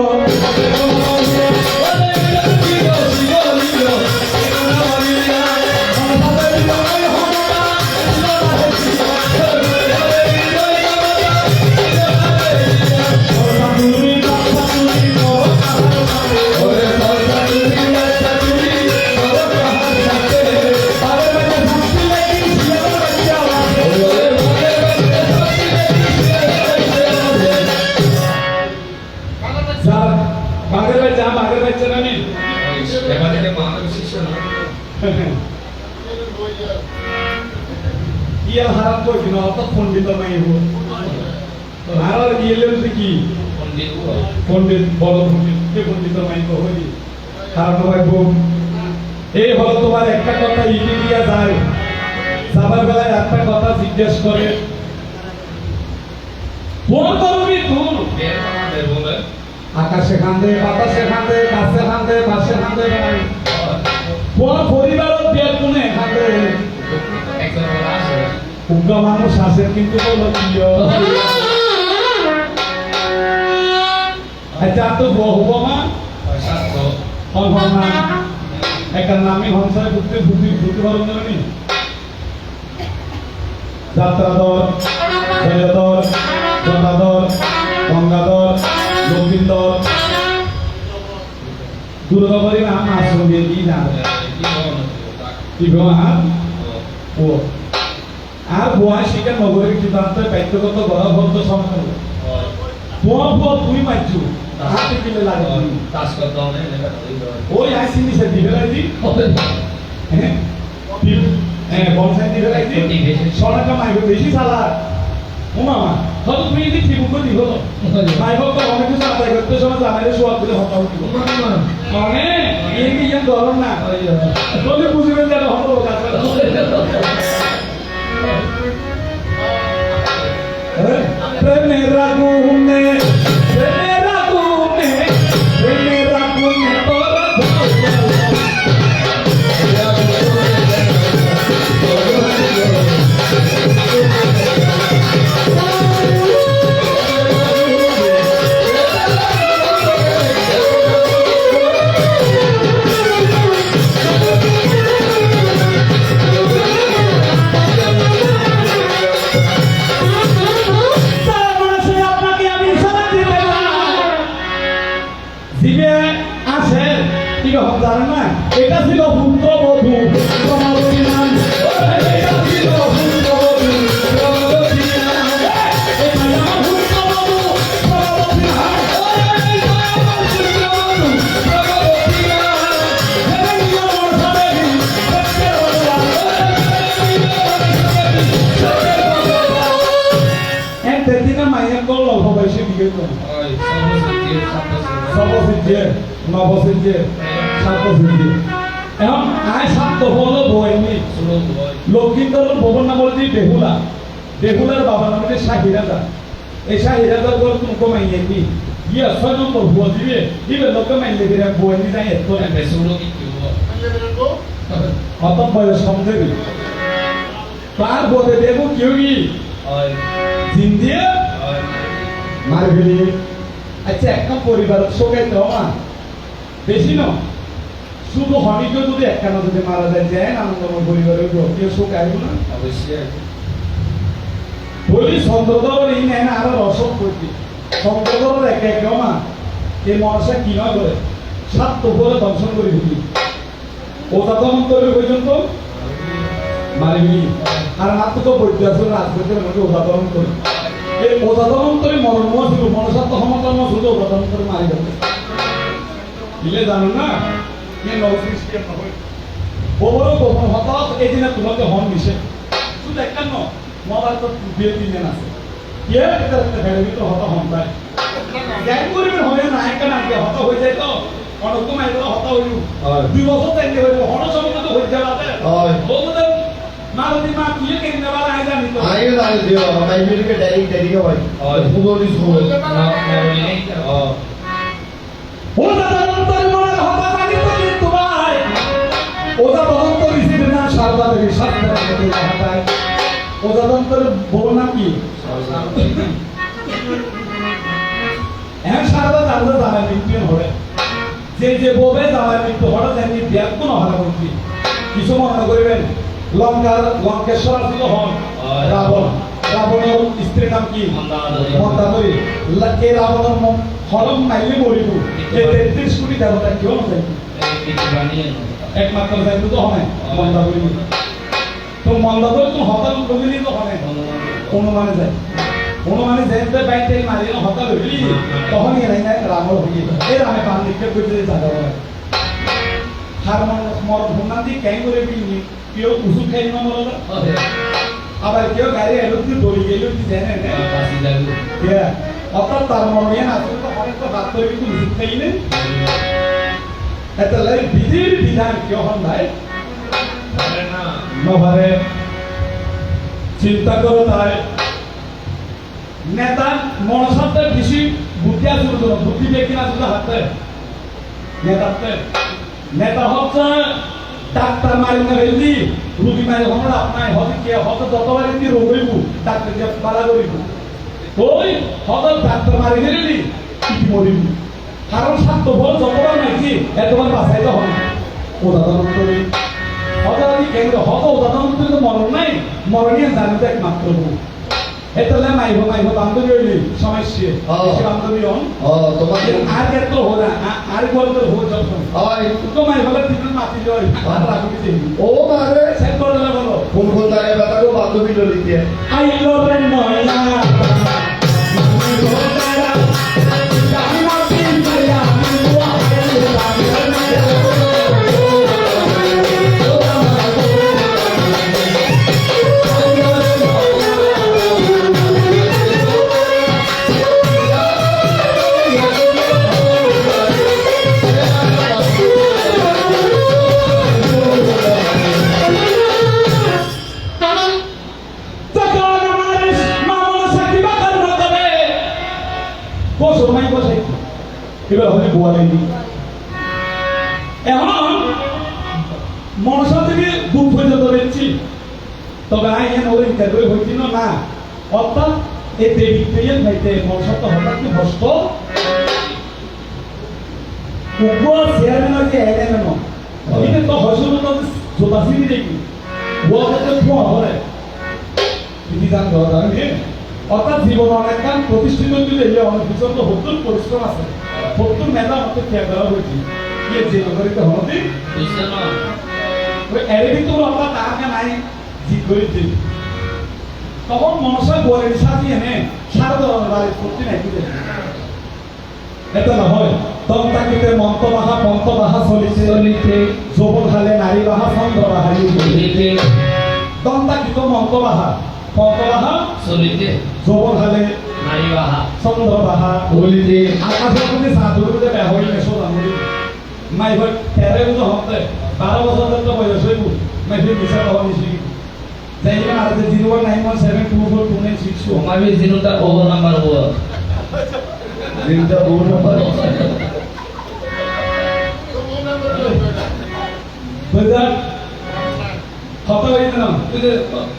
বাঘের বাচ্চা নামি এবারে মাথা বিশেষ না ইয়া হারাম কই কিনা অত পণ্ডিত নাই হো আর ইয়েলের কি পণ্ডিত পণ্ডিত বড় পণ্ডিত কে পণ্ডিত নাই তো হই কারণ ভাই বোন এই হলো তোমার একটা কথা ইটি দিয়া যায় সবার বেলায় একটা কথা জিজ্ঞেস করে কোন করবি তুই বের আমাদের বলে আকাশে কান্দে বাতাসে কান্দে গাছে কান্দে বাসে কান্দে ভাই কোন পরিবারও বিয়ের কোনে কান্দে একজন বলা আছে উগ্র মানুষ আছে কিন্তু বলো প্রিয় আচ্ছা তো বহু মা শাস্ত্র হন হন না একটা নামই হনসায় বুঝতে বুঝতে বুঝতে পারো না নি যাত্রাধর জয়ধর জটাধর গঙ্গাধর গোবিন্দর দুর্গাবরী নাম আসল দিয়ে দিই না কি ভ্রমা ও আর বোয়া শিকার নগরের সিদ্ধান্ত ব্যক্তিগত গড়াভদ্র সমাজ বোয়া বোয়া তুই মাইছু হাতে কিলে লাগে তাস করতে হবে না ওই আইসি নিছে দিবে লাগি হ্যাঁ হ্যাঁ বলসাই দিবে লাগি সোনাটা মাইবে বেশি সালা ও মামা কত তুমি দি ঠিক করে দিও মাইব তো অনেক কিছু আদায় করতে সময় আমাদের সোয়াদ দিলে হতা হতো মানে এই কি ইয়ান ধরন না বলে বুঝবেন যে হতো কাজ প্রেমের আগুনে প্রেমের আগুনে প্রেমের আগুনে তোরা জানেন না এটা ছিল পুত্রবধূ প্রমাদী নাম এটা ছিল পুত্রবধূ প্রমাদী নাম এটা আমার পুত্রবধূ প্রমাদী নাম এটা আমার পুত্রবধূ প্রমাদী নাম এটা আমার সাবেকি সত্যের ভগবান একটা দিন মায়ের কল অবশ্যই বিয়ে করে ওই সর্বসিদ্ধি সর্বসিদ্ধি নবসিদ্ধি সাতসিদ্ধি এখন আয় সাত হলো বইনি লক্ষ্মীন্দর ভবন নাম বলছি বেহুলা বেহুলার বাবা নাম হচ্ছে শাহিরাজা এই শাহিরাজার বল তুমি কমাইয়ে কি ইয়ে 6 নম্বর ভুয়া দিবে দিবে লোক মাইলে দিবে বইনি যাই এত বেসুরো কি কিউ অত বয়স কম দেবে তার বলে দেবো কেউ কি ওই জিন্দিয়ে ওই মারবেলি আচ্ছা একটা পরিবার শোকাইতে মা বেশি ন শুধু হনিকেও যদি একখানা যদি মারা যায় আনন্দময় পরিবারের কেউ শোক আসবো না অবশ্যই বলি চন্দ্রধর এই নেন আরো রসদ করছি চন্দ্রধর একে একে মা এই মনসা কি নয় করে সাত তোপরে দর্শন করে দিবি ওদাতমন্তরের পর্যন্ত মারিবি আর মাত্র তো বৈদ্য আছে রাজবৈদ্যের মধ্যে ওদাতরণ করি এই ওদাতমন্তরে মরণ ছিল মনসা তো সমতর্ম শুধু ওদাতমন্তরে মারি যাবে দিলে জানো না কে নৌসৃষ্টি নহয় বড় গোপন হতাশ এই দিনে তোমাকে হন দিছে শুধু একটা ন মোবাইল তো বিয়ে দিন আছে কে একটা ভেড়ে তো হতা হন পায় জ্ঞান করবেন হয় না একটা নামকে হতা হয়ে যায় তো অনকুমাই বড় হতা হইল হয়। 2 বছর তাইতে হইল হন সময় তো হই যাবে হয়। বলতে মালতি মা তুই কেন নেবার আই জানি তো আগে দাঁড়িয়ে দিও ভাই মিলকে ডাইরেক্ট ভাই হয়। ফুগলি ফুগল ও দাদা অন্তর মনে হতা পানি তো কিন্তু ভাই ও দাদা অন্তর ইসির না সারদা দেবী সারদা দেবী হতায় ও দাদা অন্তর বল না কি এখন সারদা জানতে জানা মৃত্যু হবে যে ববে জামাই মৃত্যু হঠাৎ এমনি ব্যাগ কোন হারা করছি কিছু মনে করবেন লঙ্কেশ্বর ছিল হন রাবণ রাবণের স্ত্রীর নাম কি মন্দাদরী কে রাবণের হরম নাইলে মরিব যে 33 কোটি দেবতা কেউ না যাইব একমাত্র যাইব তো হয় মন্দাদরী তো মন্দাদরী তো হতাল কবিলি তো হয় অনুমানে যায় অনুমানে যেতে বাইতে মারিয়ে হতাল হইলি তখন এরাই না রাবণ হইলি এই রামে পান নিক্ষেপ করতে জায়গা হয় হার মর ভুনান দিয়ে ক্যাং করে বিলি কেউ উসু খাই না মরলা আবার কেউ গাড়ি এলো কি দড়ি গেল কি জানে না অর্থাৎ তার মনে আছে তো অনেক তো বাদ করে কিন্তু উসু খাই না এটা লাই বিধির বিধান কেউ হন ভাই নভারে চিন্তা করো তাই নেতা মনসাতে বেশি বুদ্ধি আছে বুদ্ধি দেখি না শুধু হাতে নেতা হচ্ছে ডাক্তার মারি না হইলি রুগী মারি হমরা আপনার হতে কে হতে যতবার কি রোগ হইব ডাক্তার যে পালা করিব ওই হতে ডাক্তার মারি গেলি কি মরিব কারণ স্বার্থপর যতবার নাকি এতবার বাঁচাইতে হয় উদাহরণ করি হতে কেন হতে উদাহরণ করে তো মরণ নাই মরণীয় জানিতে একমাত্র এতলে মাইব বান্ধবী হইলি সমস্যা বেশি বান্ধবী হন তোমাকে আর কেত হো না আর বলতে হো যখন হয় তো মাইব তিন মাতি লই আর রাখি দিই ও মারে সেট করে বলো কোন কোন জায়গায় ব্যথা গো বান্ধবী ললিতে আইলো রে নয়না জানি না দিন মাইয়া এবার হলে বোয়া লাগি এখন মনসা থেকে দূর পর্যন্ত বেরছি তবে আই এন ওই ইন্টারভিউ হইছিল না অর্থাৎ এই দেবী পেয়ে খাইতে মনসা তো হঠাৎ কি হস্ত উপর চেয়ারম্যান যে এলেন না এটা তো হসল তো জোতাসিনি দেখি ওয়াতে তো ফোন হবে বিধান দরকার অর্থাৎ জীবন অনেক কাম প্রতিষ্ঠিত দিলে অনেক কিছু তো হত্যুর পরিশ্রম আছে হত্যুর মেধা আমাকে খেয়াল দেওয়া হয়েছে ইয়ে যে নগরীতে হতে ওই এরবি তো আমরা তাকে নাই জিত করেছি তখন মনসায় বলেন সাথে এনে সারা ধরনের বাড়ি সত্যি নাই কি এটা না হয় তখন তাকিতে মন্তবাহা পন্তবাহা চলিছে যৌবন হালে নারী বাহা ছন্দ বাহারি তখন তাকিত মন্তবাহা পন্তবাহা যৌবন হালে ছন্দ বাহা বলিতে আকাশের মধ্যে সাধুরুতে ব্যবহার মেশো জানুরি মাই ভাই তেরে বুঝো হতে 12 বছর তো বয়স হইব মাই ভাই মিছা কথা নিছি যাই না আর 019724296 Kami sinuta over number over. দিনটা বহু নাম্বার বুঝলেন কত হইছে না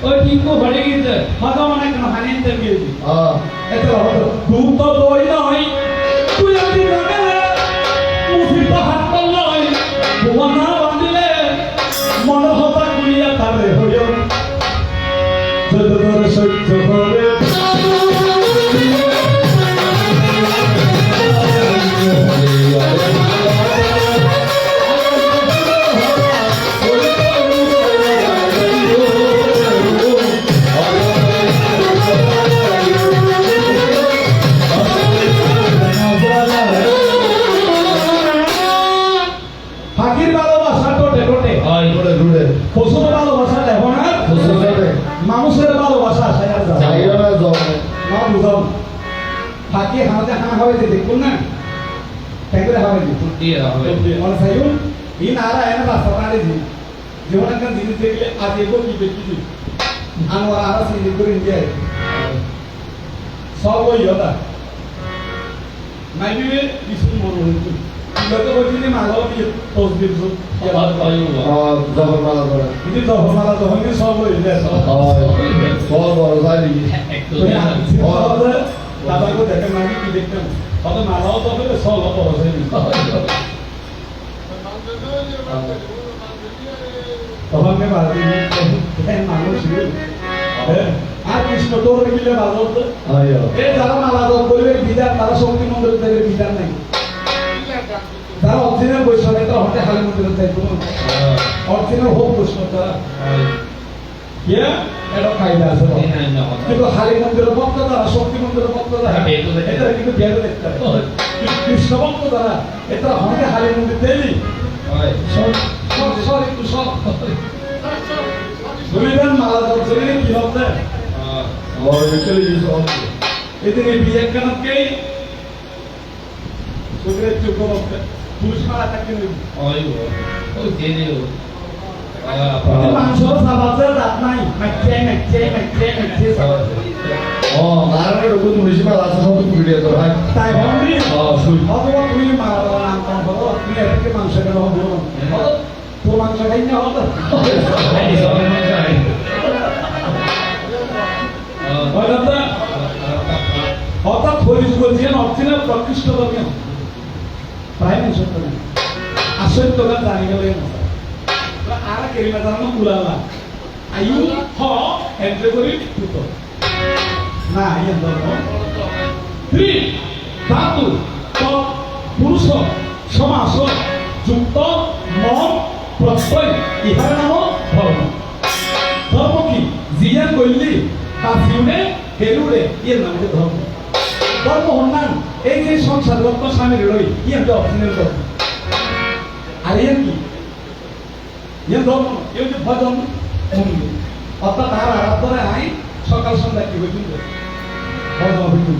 ওই টিপো ভরে গিয়েছে হাতা মানে কেন হানি তে গিয়েছি এটা হলো তুই তো দই নয় তুই আমি গানে মুফিত হাত করলই ভুবনা বাঁধিলে মন হতা কুলিয়া তারে হইও যত তোর সহ্য হবে ফাকির ভালোবাসা টোটে টোটে ঘুরে ঘুরে পশুর ভালোবাসা দেখো না মানুষের ভালোবাসা সারা যায় যাইও না যাও না বুঝাও ফাঁকি হাতে হাঁ হয়ে দেখুন না ট্যাঙ্কের নাকি দিয়ে হবে মানে সাইডুন এই নারা এনে রাস্তা নারে জি যেমন একটা জিনিস দেখলে আজ এগো কি বেশি দিই আনোয়ার আরা সিদ্ধি করে ইন্ডিয়ায় সব ওই হতা মাইবিবে বিষ্ণু মনে হইতো যত বলছি মালাও দিয়ে তসবির জগন্নাথ করে যদি দহমালা দহন সব ওই সব বড় জানি দাদাকে দেখেন আমি কি দেখতাম কত মালাও তো হবে সব বড় তখন বাড়ি মানুষ আর কৃষ্ণ তোর মিলে বাজত এই যারা মালা দল করবে বিধান তারা শক্তি মন্দির দেবে বিধান নাই যারা অরিজিনাল বৈষ্ণব তারা হতে হালি মন্দিরের দায়িত্ব অরিজিনাল হোক বৈষ্ণব তারা এটা কায়দা আছে কিন্তু হালি মন্দিরের ভক্ত তারা শক্তি মন্দিরের ভক্ত তারা এটা কিন্তু বেদ দেখতে হবে কৃষ্ণ ভক্ত তারা এটা হতে হালি মন্দির দেবি সব একটু সব বুঝলেন মালা দল চলে কি হবে और चले जी सॉन्ग इतने बिया कनक के सुगरे चुको पुरुष माला तक के नहीं आयो ओ देने हो मांसो साबासे रात नहीं मैचे सब हाँ नारायण को तुम ऋषि में लास्ट सब कुछ वीडियो तो है ताई बंदी हाँ सुन अब वो तुम्हें मारा नाम कौन बोलो अपने के मांसो का नाम बोलो तो मांसो का ही नहीं होता नहीं सब में जाए অর্থাৎ হরিশ বলছেন অরিজিনাল প্রকৃষ্ট ধর্মীয় প্রায় সত্য না আসল তো জানি গেলেন আর কেরিমা জানো উলালা আয়ু হ এন্ট্রি করি পুত না ইয়ে ধর্ম ত্রি ধাতু ত পুরুষ সমাস যুক্ত মন প্রত্যয় ইহার নাম ধর্ম ধর্ম কি জিয়ান কইলি কাফিউনে হেলুরে এর নাম ধর্ম ধর্ম হন্নান এই যে সংসার লক্ষ্য স্বামীর রই ইয়ে তো অপশনাল ধর্ম আর ইয়ে কি ইয়ে ধর্ম এই যে ভজন মন্দির অর্থাৎ তার আরাধনা আই সকাল সন্ধ্যা কি হইতুন ভজন হইতুন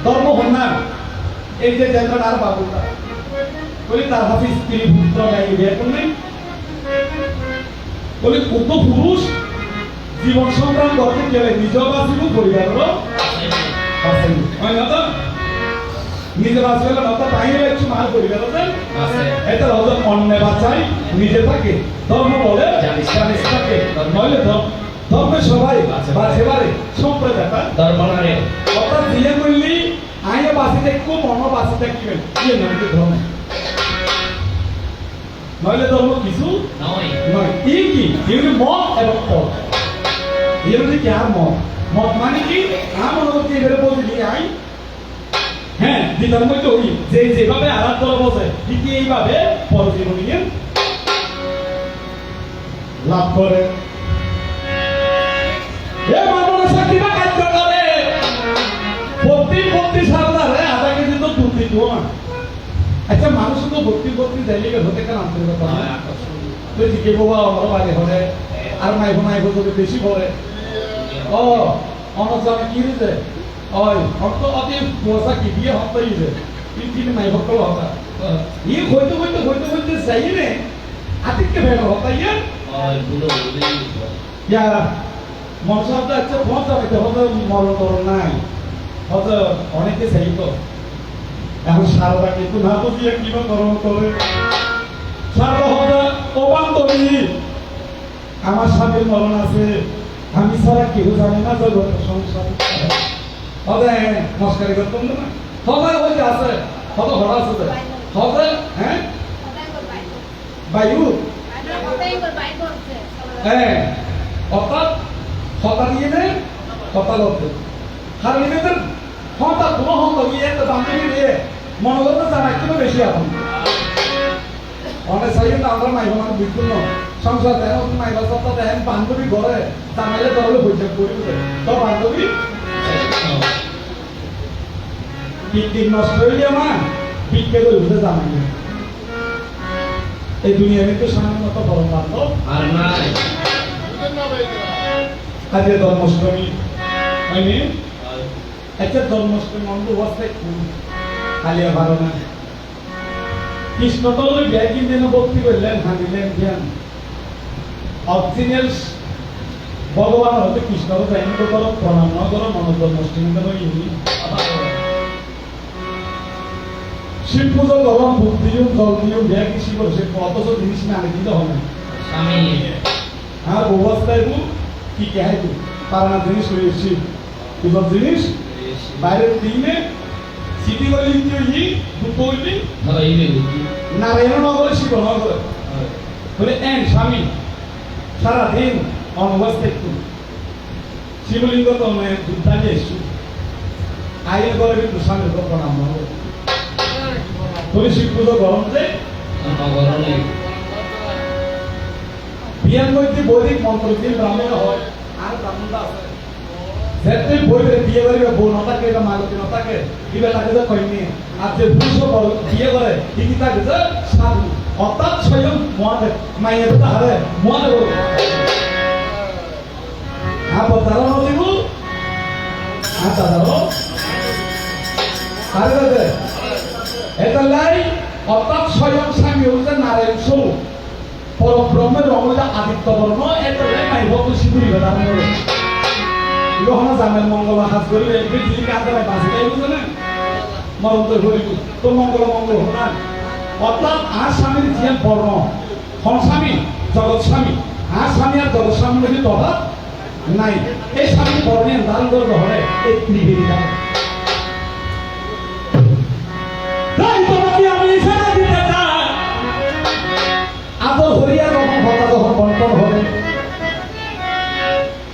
ধর্ম হন্নান এই যে যেমন আর বাবুটা বলি তার হাতে স্ত্রী পুত্র গাই বিয়ে করলেন বলি কত পুরুষ জীবন সংগ্রাম করতে গেলে নিজ বাঁচিব পরিবারেরও বাঁচাইব হয় না তো নিজে বাঁচলে না তো তাই একটু মার পরিবার এটা হলো অন্যে বাঁচাই নিজে থাকে ধর্ম বলে জানিস থাকে নইলে ধর্মে সবাই বাঁচে পারে সম্প্রদায়টা ধর্ম নারে অর্থাৎ বিয়ে করলি আইনে বাঁচি থাকবো মনও বাঁচি থাকবেন ইয়ে নইলে ধর্ম নইলে ধর্ম কিছু নয় নয় এই কি এগুলি মত এবং পথ এগুলি কি আর মত মত মানে কি আমার মধ্যে এবারে বলতে দিয়ে আই হ্যাঁ দিদার মধ্যে ওই যে যেভাবে আরাধ করা বসে ঠিক এইভাবে পরজীবনী লাভ করে এ মানুষ চাকরিটা কাজ করে ভর্তি সারদারে আধা কেজি তো দুধ দিত না আচ্ছা মানুষ তো ভর্তি যাইলে হতে কেন আন্তরিকতা তুই জিকে বাবা আমার বাড়ি হলে আর মাইব যদি বেশি পড়ে ও অনজানে কি হয়েছে ওই হয়তো অতি মশা কি দিয়ে হত্যা হয়েছে তিন মাইব কল হতা ই হইতে যাই নে আতিককে ভেড় হতা ইয়ে বুড়ো বুড়ি ইয়া মনসাটা আচ্ছা বহুত যাবে হয়তো মরণ তরণ নাই হয়তো অনেকে চাই তো এখন সারদা কিন্তু না বুঝিয়ে কিবা করণ করে সারদা হতা অবান্তরী আমার স্বামীর মরণ আছে আমি ছাড়া কেউ জানে না জগৎ সংসার হবে নমস্কারী করতাম না হবে হইতে আছে হবে ঘোড়া আছে হবে হ্যাঁ বায়ু হ্যাঁ অর্থাৎ হতা নিয়ে নেই হতা করতে হার নিয়ে নেবেন হতা কোনো হতা গিয়ে একটা বান্ধবী দিয়ে মনোগত জানাই কিন্তু বেশি এখন অনেক সাইড আমরা মাইব মানে বিপুল সংসার দেন মাইবা সত্তা দেন বান্ধবী ঘরে জানাইলে তাহলে বৈঠক করি তো বান্ধবী পিকনিক নষ্ট হইলে মা পিককে তো উঠে জানাই এই দুনিয়া কিন্তু সামনে মতো বড় বান্ধব আর নাই আজকে জন্মাষ্টমী হয়নি আচ্ছা জন্মাষ্টমী মন্দ অবস্থায় কালিয়া ভালো না কৃষ্ণ তো ওই ব্যাগিন দিনে ভক্তি করলেন হাঁদিলেন জ্ঞান অরিজিনাল ভগবান হতে কৃষ্ণ জাইন তো করো প্রণাম ন করো মনোবল নষ্ট করো ইনি শিব পুজো গরম ভোগ দিও জল দিও ব্যাগ কৃষি করে সে অথচ জিনিস না আগে দিতে হবে স্বামী আর অবস্থায় কি কে পারানা জিনিস রয়েছে পুজোর জিনিস বাইরের দিনে সিটি গলি কি দুটো হইলি ধরো এই বেগুতি নারায়ণ নগরে শিব নগরে বলে এন স্বামী সারাদিন অনবস্থায় একটু শিবলিঙ্গ তো দুধ এসছু আইন করে কিন্তু স্বামীর প্রণাম হবে তুমি শিব পুজো গরম যে নগরণে বিয়ার মধ্যে বৈদিক মন্ত্র দিয়ে ব্রাহ্মণ হয় আর ব্রাহ্মণটা আছে যেতে বইলে বিয়ে করিবে বউ নতাকে বা মালতী নতাকে দিবে তাকে যে কইনি আর যে পুরুষ বিয়ে করে ঠিকই তাকে যে সাধু অর্থাৎ স্বয়ং মহাদেব মাইয়ের তাহারে মহাদেব আপতারণ দিব আতারণ আরে দাদা এটা লাই অর্থাৎ স্বয়ং স্বামী হচ্ছে নারায়ণ স্বরূপ পরব্রহ্মের রমজা আদিত্য বর্ণ এটা লাই মাই ভক্ত শিবুরি বেদান করে ইহনা জামের মঙ্গল হাত করিবে পৃথিবী কাঁদায় বাঁচি তাই বুঝে না মরণ তো হইব তো মঙ্গল মঙ্গল হল না অর্থাৎ আর স্বামীর জিয়ান বর্ণ হন স্বামী জগৎ স্বামী আর স্বামী আর জগৎ স্বামী যদি তফাৎ নাই এই স্বামী বর্ণে ধারণ করতে হলে এই পৃথিবী দাম তাই তোমাকে আমি ইশারা দিতে চাই আদর হরিয়া যখন হতা যখন বন্টন হবে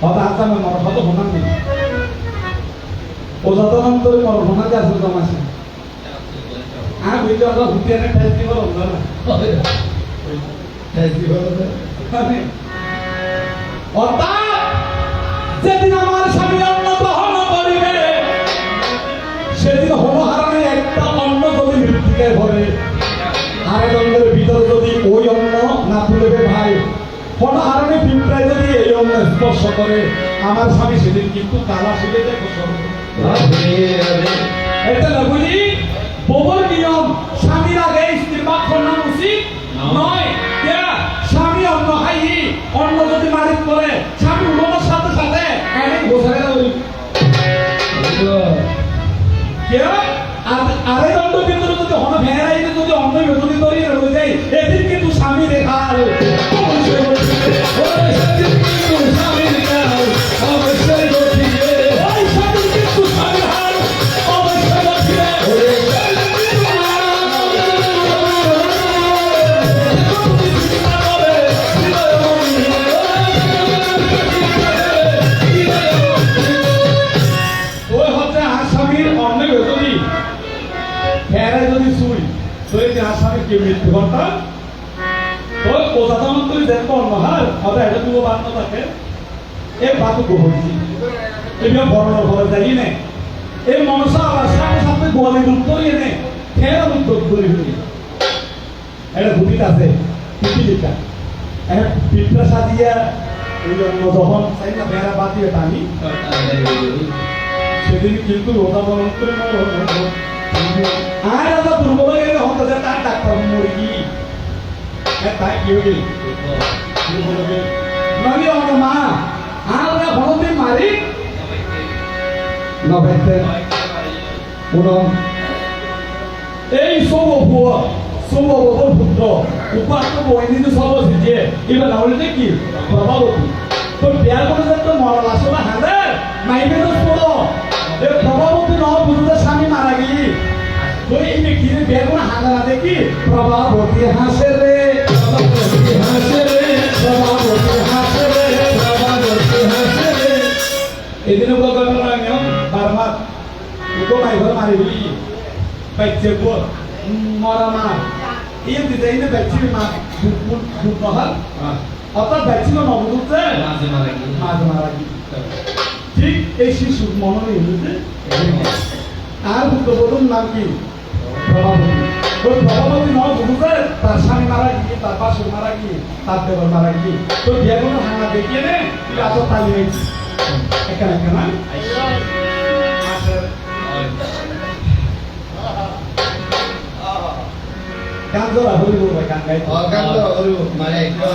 হতা আসামে মর হত হোনান নেই ও যতন্তরে মর হোনা যা সুতম আছে আর বুঝতে আমরা হুতিয়ানে ঠাই দিব না ঠাই দিব অর্থাৎ যেদিন আমার স্বামী অন্ন গ্রহণ করিবে সেদিন হনহারণে একটা অন্ন যদি মৃত্তিকায় ভরে আরেক অন্নের ভিতরে যদি ওই অন্ন না তুলবে ভাই হনহারণে পিঁপড়ায় যদি এই অন্ন স্পর্শ করে আমার স্বামী সেদিন কিন্তু কালা শিখে যায় এটা না বুঝি বউর নিয়ম স্বামীর আগে স্ত্রীর বাপ নাম উচিত নয় স্বামী অন্ন খাই অন্ন যদি মালিক করে স্বামী উড়ানোর সাথে সাথে এনে বসে গেল আরে দণ্ড ভিতরে যদি অন্য ভেড়াই যদি অন্য যদি তৈরি রয়ে যায় এদিন কিন্তু স্বামী রেখা কেউ মৃত্যু ঘটনা তো প্রধানমন্ত্রী দেখবো অন্যহার হবে এটা তুলো বান্ন থাকে এ বাতু গোহরছি এগুলো বড় ঘরে যাই নে এই মনসা আবার সাথে সাথে গোয়ালে উত্তরিয়ে নে ফেরা উত্তর করে হই এটা ভূমিকা আছে পিপিলিকা পিঠা সাজিয়া এই জন্য যখন চাই না ফেরা বাতিয়ে টানি সেদিন কিন্তু প্রধানমন্ত্রী আর আমরা দুর্বল হয়ে গেলে হতে তার ডাক্তার মুরগি তাই কি হয়ে গেল নবী আমার মা আমরা ভনতে মারি নবেতে পুনম এই সব পুত্র উপাত্ত বইনি তো সব যে এবার নাহলে কি প্রভাবতী তো বিয়ার করে তো মরা আসলে হাজার মাইবে তো পুরো এ প্রভাবতী ন বুঝতে স্বামী মারা গেলি ওই ব্যক্তির বেগুন হাজারা দেখি প্রভাবতী হাসে রে প্রভাবতী হাসে রে প্রভাবতী হাসে রে প্রভাবতী হাসে রে এদিন বলতে না বারবার তো মাই ঘর মারি বলি বাইচে বল মরা মা এই দিদাইনে বাইচি মা দুধ নহল অর্থাৎ বাইচি না নবুঝতে মাঝে মারা গি ঠিক এই শিশু মনে হইছে আর বুদ্ধবধূর নাম কি প্রভাবতী ওই প্রভাবতী নয় বুঝতে তার স্বামী মারা গিয়ে তার পাশে মারা গিয়ে তার দেবর মারা গিয়ে তো বিয়ে কোনো হাঙ্গা দেখিয়ে নে তুই আসো তালি হয়েছি এখানে এখানে গান জোড়া হরিব গান গাই গান তো ওই মানে একটু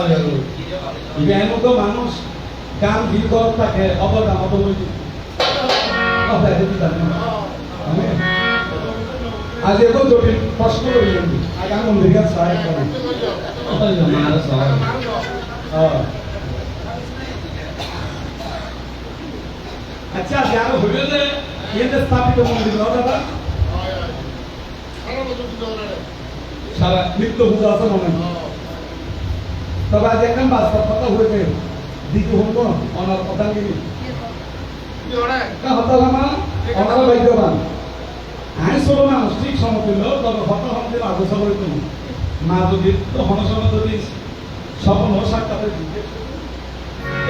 এমন তো মানুষ গান গীত থাকে অবদান অত বলছি কথা এটি জানেন আজ এত জটিল প্রশ্ন করি আগাম মন্দির গাছ সহায় করে মারা সব আচ্ছা যারা হইল যে এতে স্থাপিত মন্দির না দাদা সারা নিত্য পূজা আছে মনে তবে আজ একদম বাস্তব কথা হয়েছে দ্বিতীয় হল অনার কথা নিয়ে হতালামা অনার ভাগ্যবান আইন ষোলো মানুষ ঠিক সমতুল্য তবে হতা হতে আদর্শ করে তুমি মা যদি হনসন যদি স্বপ্ন সাক্ষাতে দিতে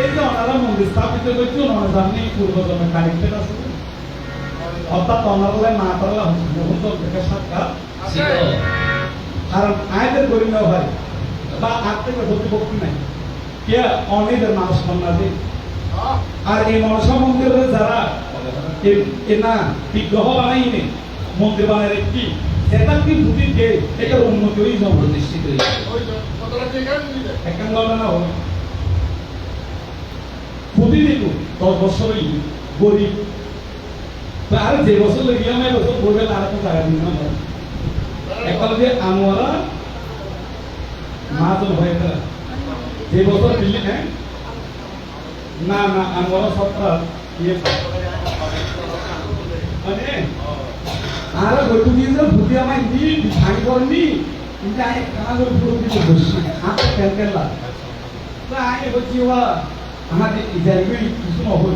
এই যে ওনারা মন্দির স্থাপিত করছে ওনারা জানি পূর্বজন্মের কানেক্টেড আছে অর্থাৎ ওনারা না করলে মুহূর্ত থেকে সাক্ষাৎ কারণ আয়দের করি না ভাই বা আগ থেকে প্রতিপক্ষ নাই কে অনেকের মানুষ মানবে আর এই মনসা মন্দিরে যারা না বিগ্রহ বানাইনি মন্দির বানায় একটি এটা কি ভূতিকে এটার উন্নতি হয়ে যাবে প্রতিষ্ঠিত একান্ন না হবে ভূতি দেখো 10 বছরই গরিব আর যে বছর লেগে আমি বছর বলবেন আর একটা জায়গা দিন না একটা যে আনোয়ারা মাজন হয়ে গেল যে বছর দিল্লি হ্যাঁ না না আনোয়ারা সরকার ইয়ে মানে আর বইটু দিয়ে ভূতি আমায় নি ভাঙি করনি কিন্তু আই কাজ পুরো কিছু বসছি হাত ক্যালকেলা তো আই বলছি ওয়া আমাদের ইজারবি কিছু নহল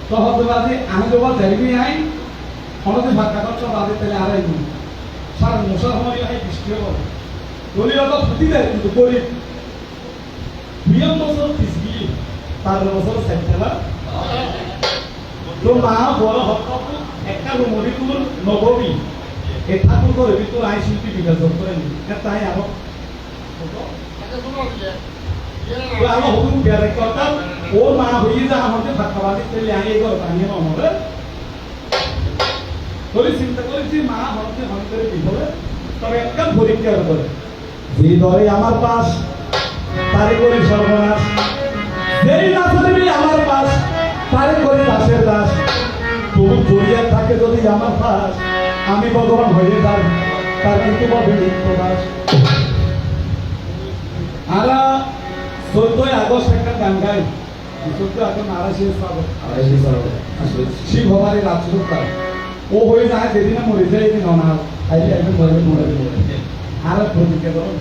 তো হতে বাদে আমি তো জারবি আই আমাদের ভাগ কাটা বাদে তাহলে আড়াই দিন সারা মশার হমারি আই বৃষ্টি হবে দলীয় তো ভূতি দেয় কিন্তু গরিব প্রিয়ম বছর ফিসবি তার বছর সাইকেলা তো মা বড় হত্যা একটা মরিকুর নবমী এই ঠাকুর করে ভিতর আই শিল্পী বিকাশ করে নি তাই আরো আলো হুকুম বেড়ে কথা ওর মা হয়ে যা আমাদের ভাগ্যবাদী তেলে আগে করে বানিয়ে আমরা বলে চিন্তা করেছি মা হতে হন্তের বিপদে তবে একটা পরীক্ষা করে যে ধরে আমার পাশ তারে করি সর্বনাশ যেই না চলবি আমার পাশ তারে করি দাসের দাস তবু জড়িয়ে থাকে যদি আমার পাশ আমি ভগবান হয়ে যাই তার কিন্তু পাবে প্রকাশ আরা 14 আগস্ট একটা গান গাই 14 আগস্ট আড়াইশে শিব ভবানী রাজসুতা ও হয়ে যায় যেদিন মরে যায় এদিন অনার আইলে একদম মরে মরে আর প্রতিজ্ঞা করো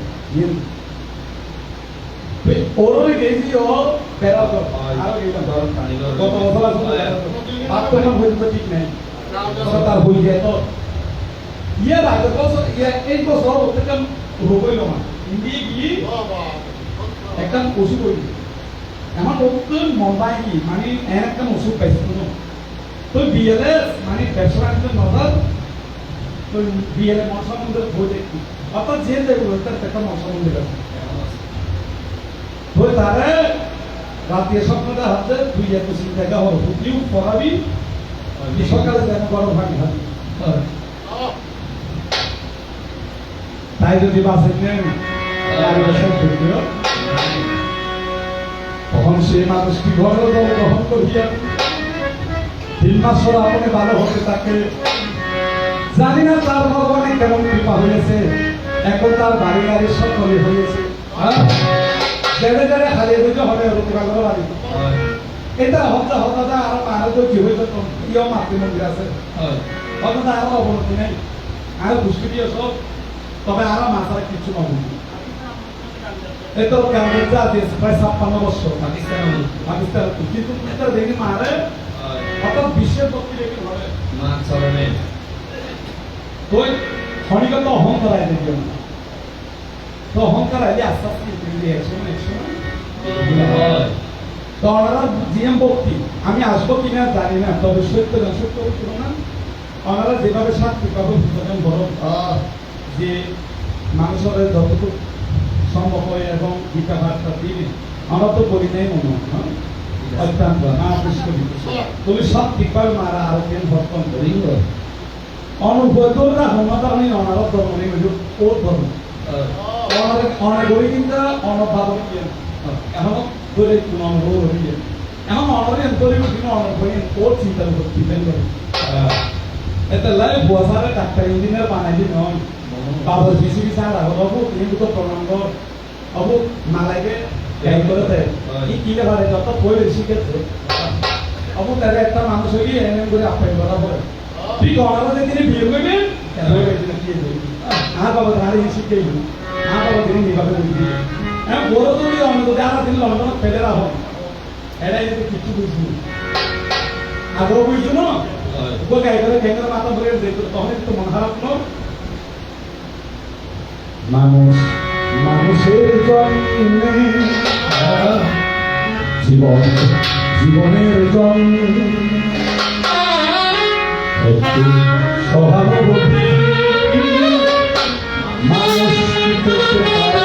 ওরে গেছি ও পেরা তো আর গেলাম কত বছর আছে আর তো না হইতো ঠিক নাই তার হই যায় তো ইয়ে লাগে বছর ইয়ে এই বছর ওটা রোগ হইল না ইন্ডিয়া কি একটা ওষুধ হইল এখন ওদের মুম্বাই কি মানে একটা ওষুধ পাইছিল তো বিএলএ মানে ব্যবসা বাণিজ্য নজর তো বিএলএ মশা মন্দির বই দেখি অর্থাৎ যে দেখবো তার একটা মশা মন্দির আছে তো তারে রাতে স্বপ্নটা হাতে তুই এত চিন্তা দেখা হল তুইও পড়াবি সকালে যেন গরম ভাঙি হাবি তাই যদি বাসে নেন তখন সেই মানুষটি ঘরে গ্রহণ করিয়া 3 মাস পর আপনি ভালো হতে তাকে জানি না তার ভগবানে কেমন কৃপা হয়েছে এখন তার বাড়ি গাড়ি সকলে হয়েছে জেলে জেলে খালি হইতে হবে রুটিবাগর বাড়ি এটা হত্যা হত্যা আরো তো কি হয়েছে ইয় মাতৃ মন্দির আছে হত্যা আরো অবনতি নেই আরো দুষ্কৃতি সব তবে আরো মাথায় কিছু নবী এত কেমন যা দেশ প্রায় 56 বছর পাকিস্তান কিন্তু এটা দেখি মারে অর্থাৎ বিশ্বের পক্ষে দেখি হবে মা চরণে ওই ক্ষণিকত অহংকার আয় দেখি তো অহংকার আইলে আস্তে আস্তে একসময় তো ওনারা জিএম ভক্তি আমি আসবো কিনা জানি না তবে সত্য না সত্য ছিল না ওনারা যেভাবে সাত্বিকভাবে ভূতজন বড় যে মানুষের যতটুকু সম্ভব হয় এবং গীতা বার্তা দিয়ে আমরা তো বলি নাই মনে হয় অত্যন্ত না তুমি সাত্বিকভাবে মারা আরো কেন ভর্তন করি অনুভব না হমাতার নেই অনারত ধর্ম নেই ও ধর্ম অনেক গড়ি কিন্তু অনেক ভালো দিয়ে এখন করে কোনো অনুভব হয়ে এখন অনেক করে কিন্তু অনেক বই ওর চিন্তা ডিপেন্ড করে এটা লাই বুয়াসারে ডাক্তার ইঞ্জিনিয়ার বানাই দিন নয় বাবা জিসিবি স্যার আবু কিন্তু তো প্রমাণ কর আবু মালাইকে গাইড করে দেয় কি ব্যাপারে যত বই শিখেছে আবু তারা একটা মানুষ হয়ে এমন করে আপ্যায়ন করা হয় ঠিক অনারা তিনি বিয়ে করবেন আর বাবা ধারে শিখে আর বাবা তিনি নিভাবে বুঝবি হ্যাঁ বড় তুমি অন্য যারা তিনি লন্ডন ফেলে রাখো এটাই যদি কিছু বুঝবি আগেও বুঝছো না ও গাই করে কেন্দ্র মাথা ধরে দেখতো তখন একটু মন খারাপ ন মানুষ মানুষের জন্মে জীবন জীবনের জন্ম সহানুভূতি মানুষ করতে পারে না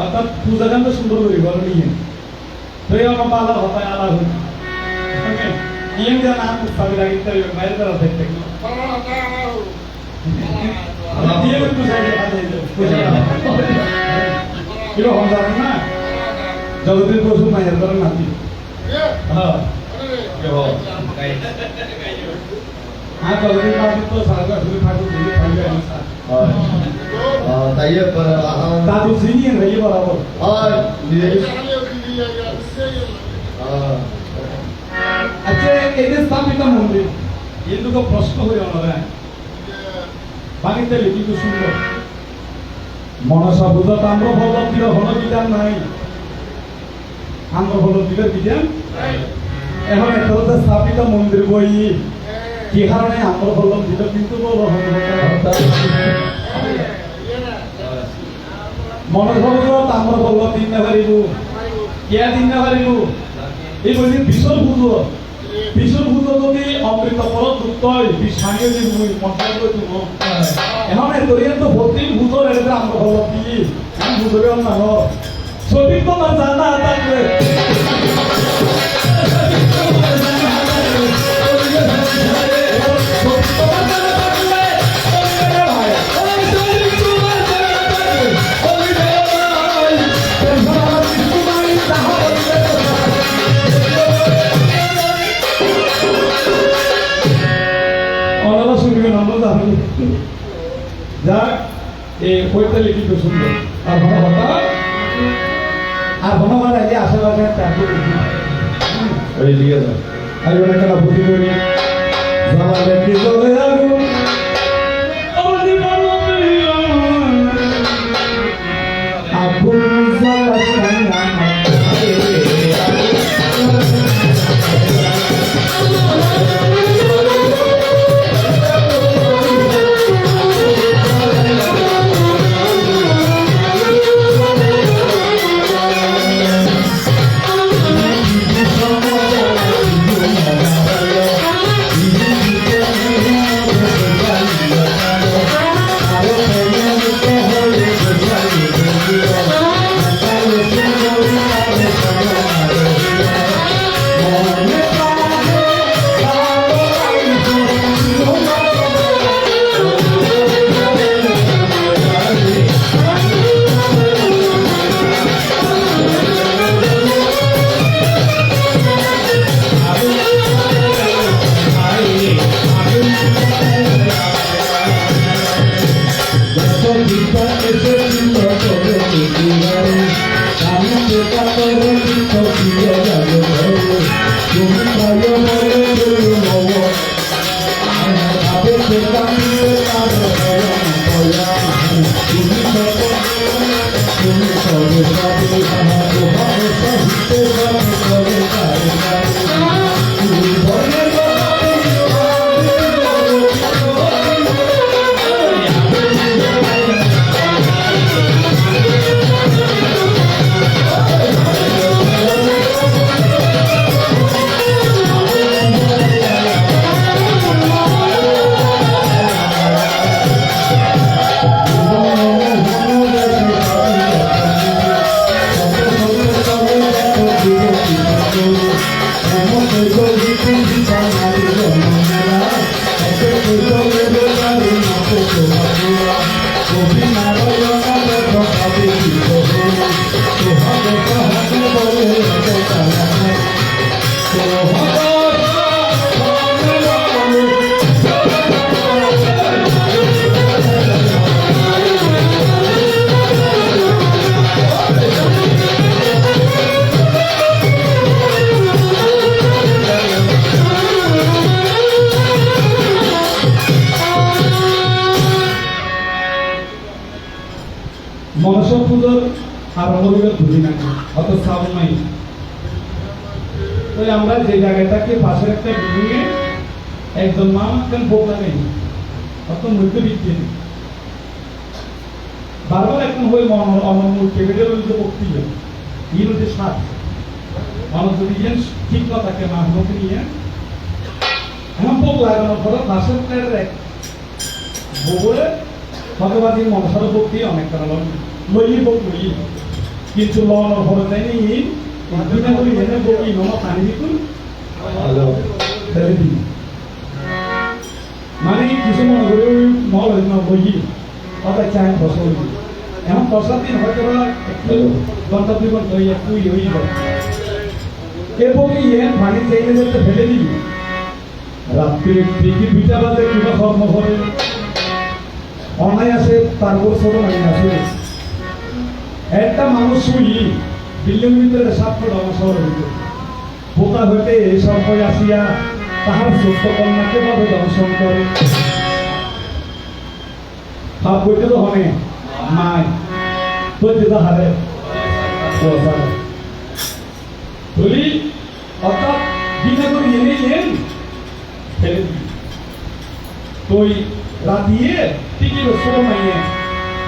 অর্থাৎ পূজাকান্ত সুন্দর করে ঘর নিয়ে তো আমার পালা হতায় আলা হই নিয়ম দেওয়া নাম সাবি লাগিতে বাইরে তারা দেখতে দিয়ে পূজা কিলো হন যাবেন না জগতের প্রচুর মায়ের করেন নাতি হ্যাঁ আর জগতের পাশে তো সারা শুধু ঠাকুর দিয়ে থাকবে তাইয়ে দাদু সিনিয়ে রয়ে বরাবর আচ্ছা এদের স্থাপিত মন্দির এগুলো প্রশ্ন হয়ে ওনারা বাড়িতে লিখিত সুন্দর মনসা পূজা তাম্র ভগবতীর হল বিধান নাই আম্র ভগবতীর বিধান এখন একটা স্থাপিত মন্দির বই কি কারণে আম্র ভগবতীর কিন্তু মনসভূত তাম্র ভগবত দিন না পারিব কিয়া দিন না পারিব এই বলি বিশ্বর পুজো যদি অমৃত ফল যুক্ত হয় বিস্বামীয় যে পঞ্চায়েত তুমি এখন এতদিন তো ভর্তি পুজোর এটা আমরা ভগবতী আমি পুজোরে অন্য ছবি তো না জানা থাকবে যাক এই বইটা লিখিত সুন্দর আর ভগবান আগে আশেপাশে চাকরি লিখে দাও আর একটা বুদ্ধি করি জামালে কি চলে আগুন এমন করি তুমি বাঙালি জনমেলা এত কইলে বেলারি নাতে তোমার কবি নারায়ণের কথা দেখি তোহাবে কাহাকে বলে কালামে মনসা পুজোর আরম্ভ হইল দুদিন আগে অত শ্রাবণ মাই তো আমরা যে জায়গাটাকে পাশের একটা বিল্ডিং এ একজন মা একজন ভোগ লাগাই অত মূল্য বিক্রি বারবার এখন হয়ে অনমূল টেবিলের যে বক্তব্য ইন হচ্ছে সাত মানুষ যদি ইয়েন ঠিক না থাকে মা হতে নিয়ে এমন ভোগ লাগানোর পরে পাশের এক ভোগরে ভগবাদী মনসার ভক্তি অনেক তারা লই ভোগ লই কিন্তু লওয়ানোর পরে যায়নি দিনে বলি এনে বকি নমা পানি দিতুন ফেলে দিই মানে কিছু মনে করে মল হইল না বই ওটা চায় ফসল এমন ফসল দিন হয়তো একটু ঘন্টা দুই ঘন্টা হইয়া তুই হয়ে যাবে এবং পানি চাইলে যেতে ফেলে দিবি রাত্রে দিকে 2টা বাজে কিংবা কর্ম করে অনায়াসে তারপর ছোট নাই আছে একটা মানুষ শুই বিল্ডিং ভিতরে 7 ফুট অবসর হইতে পোকা হইতে এই সময় আসিয়া তাহার সত্য কন্যাকে ভাবে দর্শন করে ভাব হইতে তো হনে মায় হইতে তো হারে বলি অর্থাৎ বিনা করে এনে নেন ফেলে দিই তুই রাতিয়ে ঠিকই ছোট মাইয়ে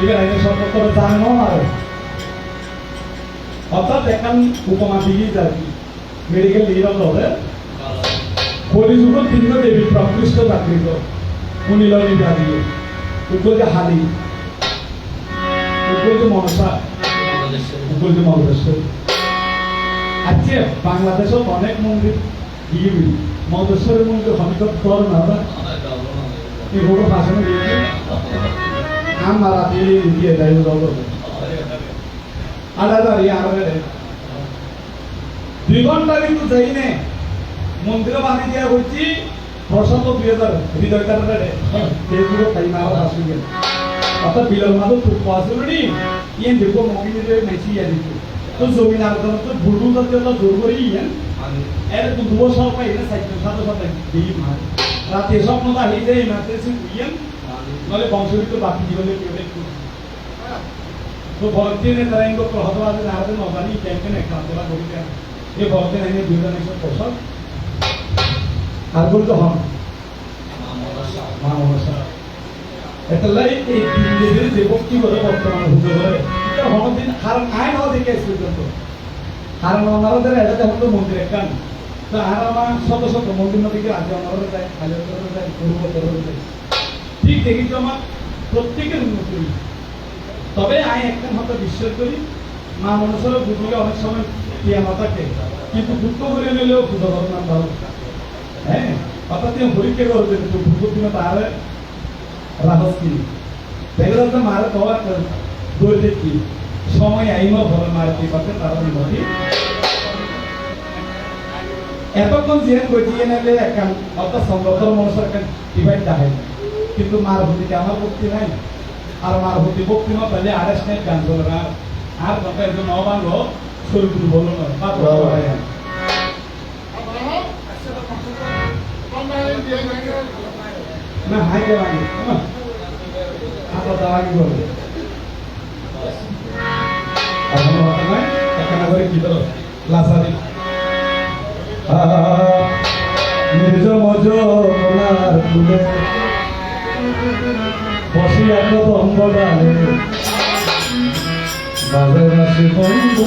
এবার আইনে সরকার করে জানো আর অর্থাৎ এখন উপমা দিয়েই যাবি মেডিকেল নিয়ে হবে কলিযুগ তিন দেবী প্রকৃষ্ট চাকরিত উনি লড়ি দিয়ে উপরে হালি উপরে মনসা উপরে মন্দেশ্বর আজকে বাংলাদেশত অনেক মন্দির দিয়ে মন্দেশ্বরের মন্দির হমিকত কর না এই বড় ভাষণে দিয়েছে আমরা দিয়ে দেয় আড়াদারি আড়াদারে 2 ঘন্টা কিন্তু যাইনে মন্দিরে বানিয়ে দেওয়া হচ্ছে প্রসাদ 2000 হৃদয়তারে এগুলো খাই না আসবে গেল অর্থাৎ বিলল মাদক খুব আসলে ইয়ে দেখো মমিনের মেসি দিচ্ছে তো জমিন আলাদা তো ভুলভুল যাতে তো জোর করে ইয়েন এর তো 2 বছর পাই না সাইকেল সাথে সাথে দিই মার রাতে স্বপ্ন দা হই যায় না তেসি ইয়েন মানে বংশবিত বাকি জীবনে কেউ একটু তো ভক্তি ने तरंग को प्रहदवाद नारद नौबानी कैंपेन एक कांतला करी क्या ये भक्ति ने दुर्गा ने पोषक আর বলতো হন মা মনসা এতলাই এই দিনের যে ভক্তি করে বর্তমান হতে পারে এটা হনদিন কারণ আইন হওয়া দেখে পর্যন্ত কারণ ওনাদের এটা হতো মন্দির একখান তো আর আমার শত শত মন্দির নদীকে আজ ওনারা যায় খালি করে যায় পূর্ব করে যায় ঠিক দেখি তো আমার প্রত্যেকের উন্নতি তবে আমি একটা মতো বিশ্বাস করি মা মনসার বুঝলে অনেক সময় কিয়ামতাকে কিন্তু দুঃখ করে নিলেও খুদা ভগবান ভালো হ্যাঁ অর্থাৎ পরীক্ষা করবে দুঃখ তার রাহস কি দেখলে তো মারা তো দৌড় দেখি সময় আইমা ভরে মার কি পাতে তারা নিমতি এতক্ষণ যে কইতে নেলে একখান অর্থাৎ সংগঠন মনসার একখান ডিভাইড দেখায় কিন্তু মার ভূতিতে আমার ভক্তি নাই আর মার ভক্তি ভক্তি না পেলে আরেস নেই গান চলে না আর কথা একজন অবাঙ্গ শরীর বলো না না হাইকে লাগে আপনার দাওয়ানি বলে আপনার কথা নয় এখানে করে কি ধরো লাসারি নিজ মজনার ফুলে বসি এত অঙ্গ ডালে বাজার আসে বন্ধ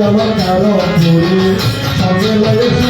আমার কারো সঙ্গে লাগে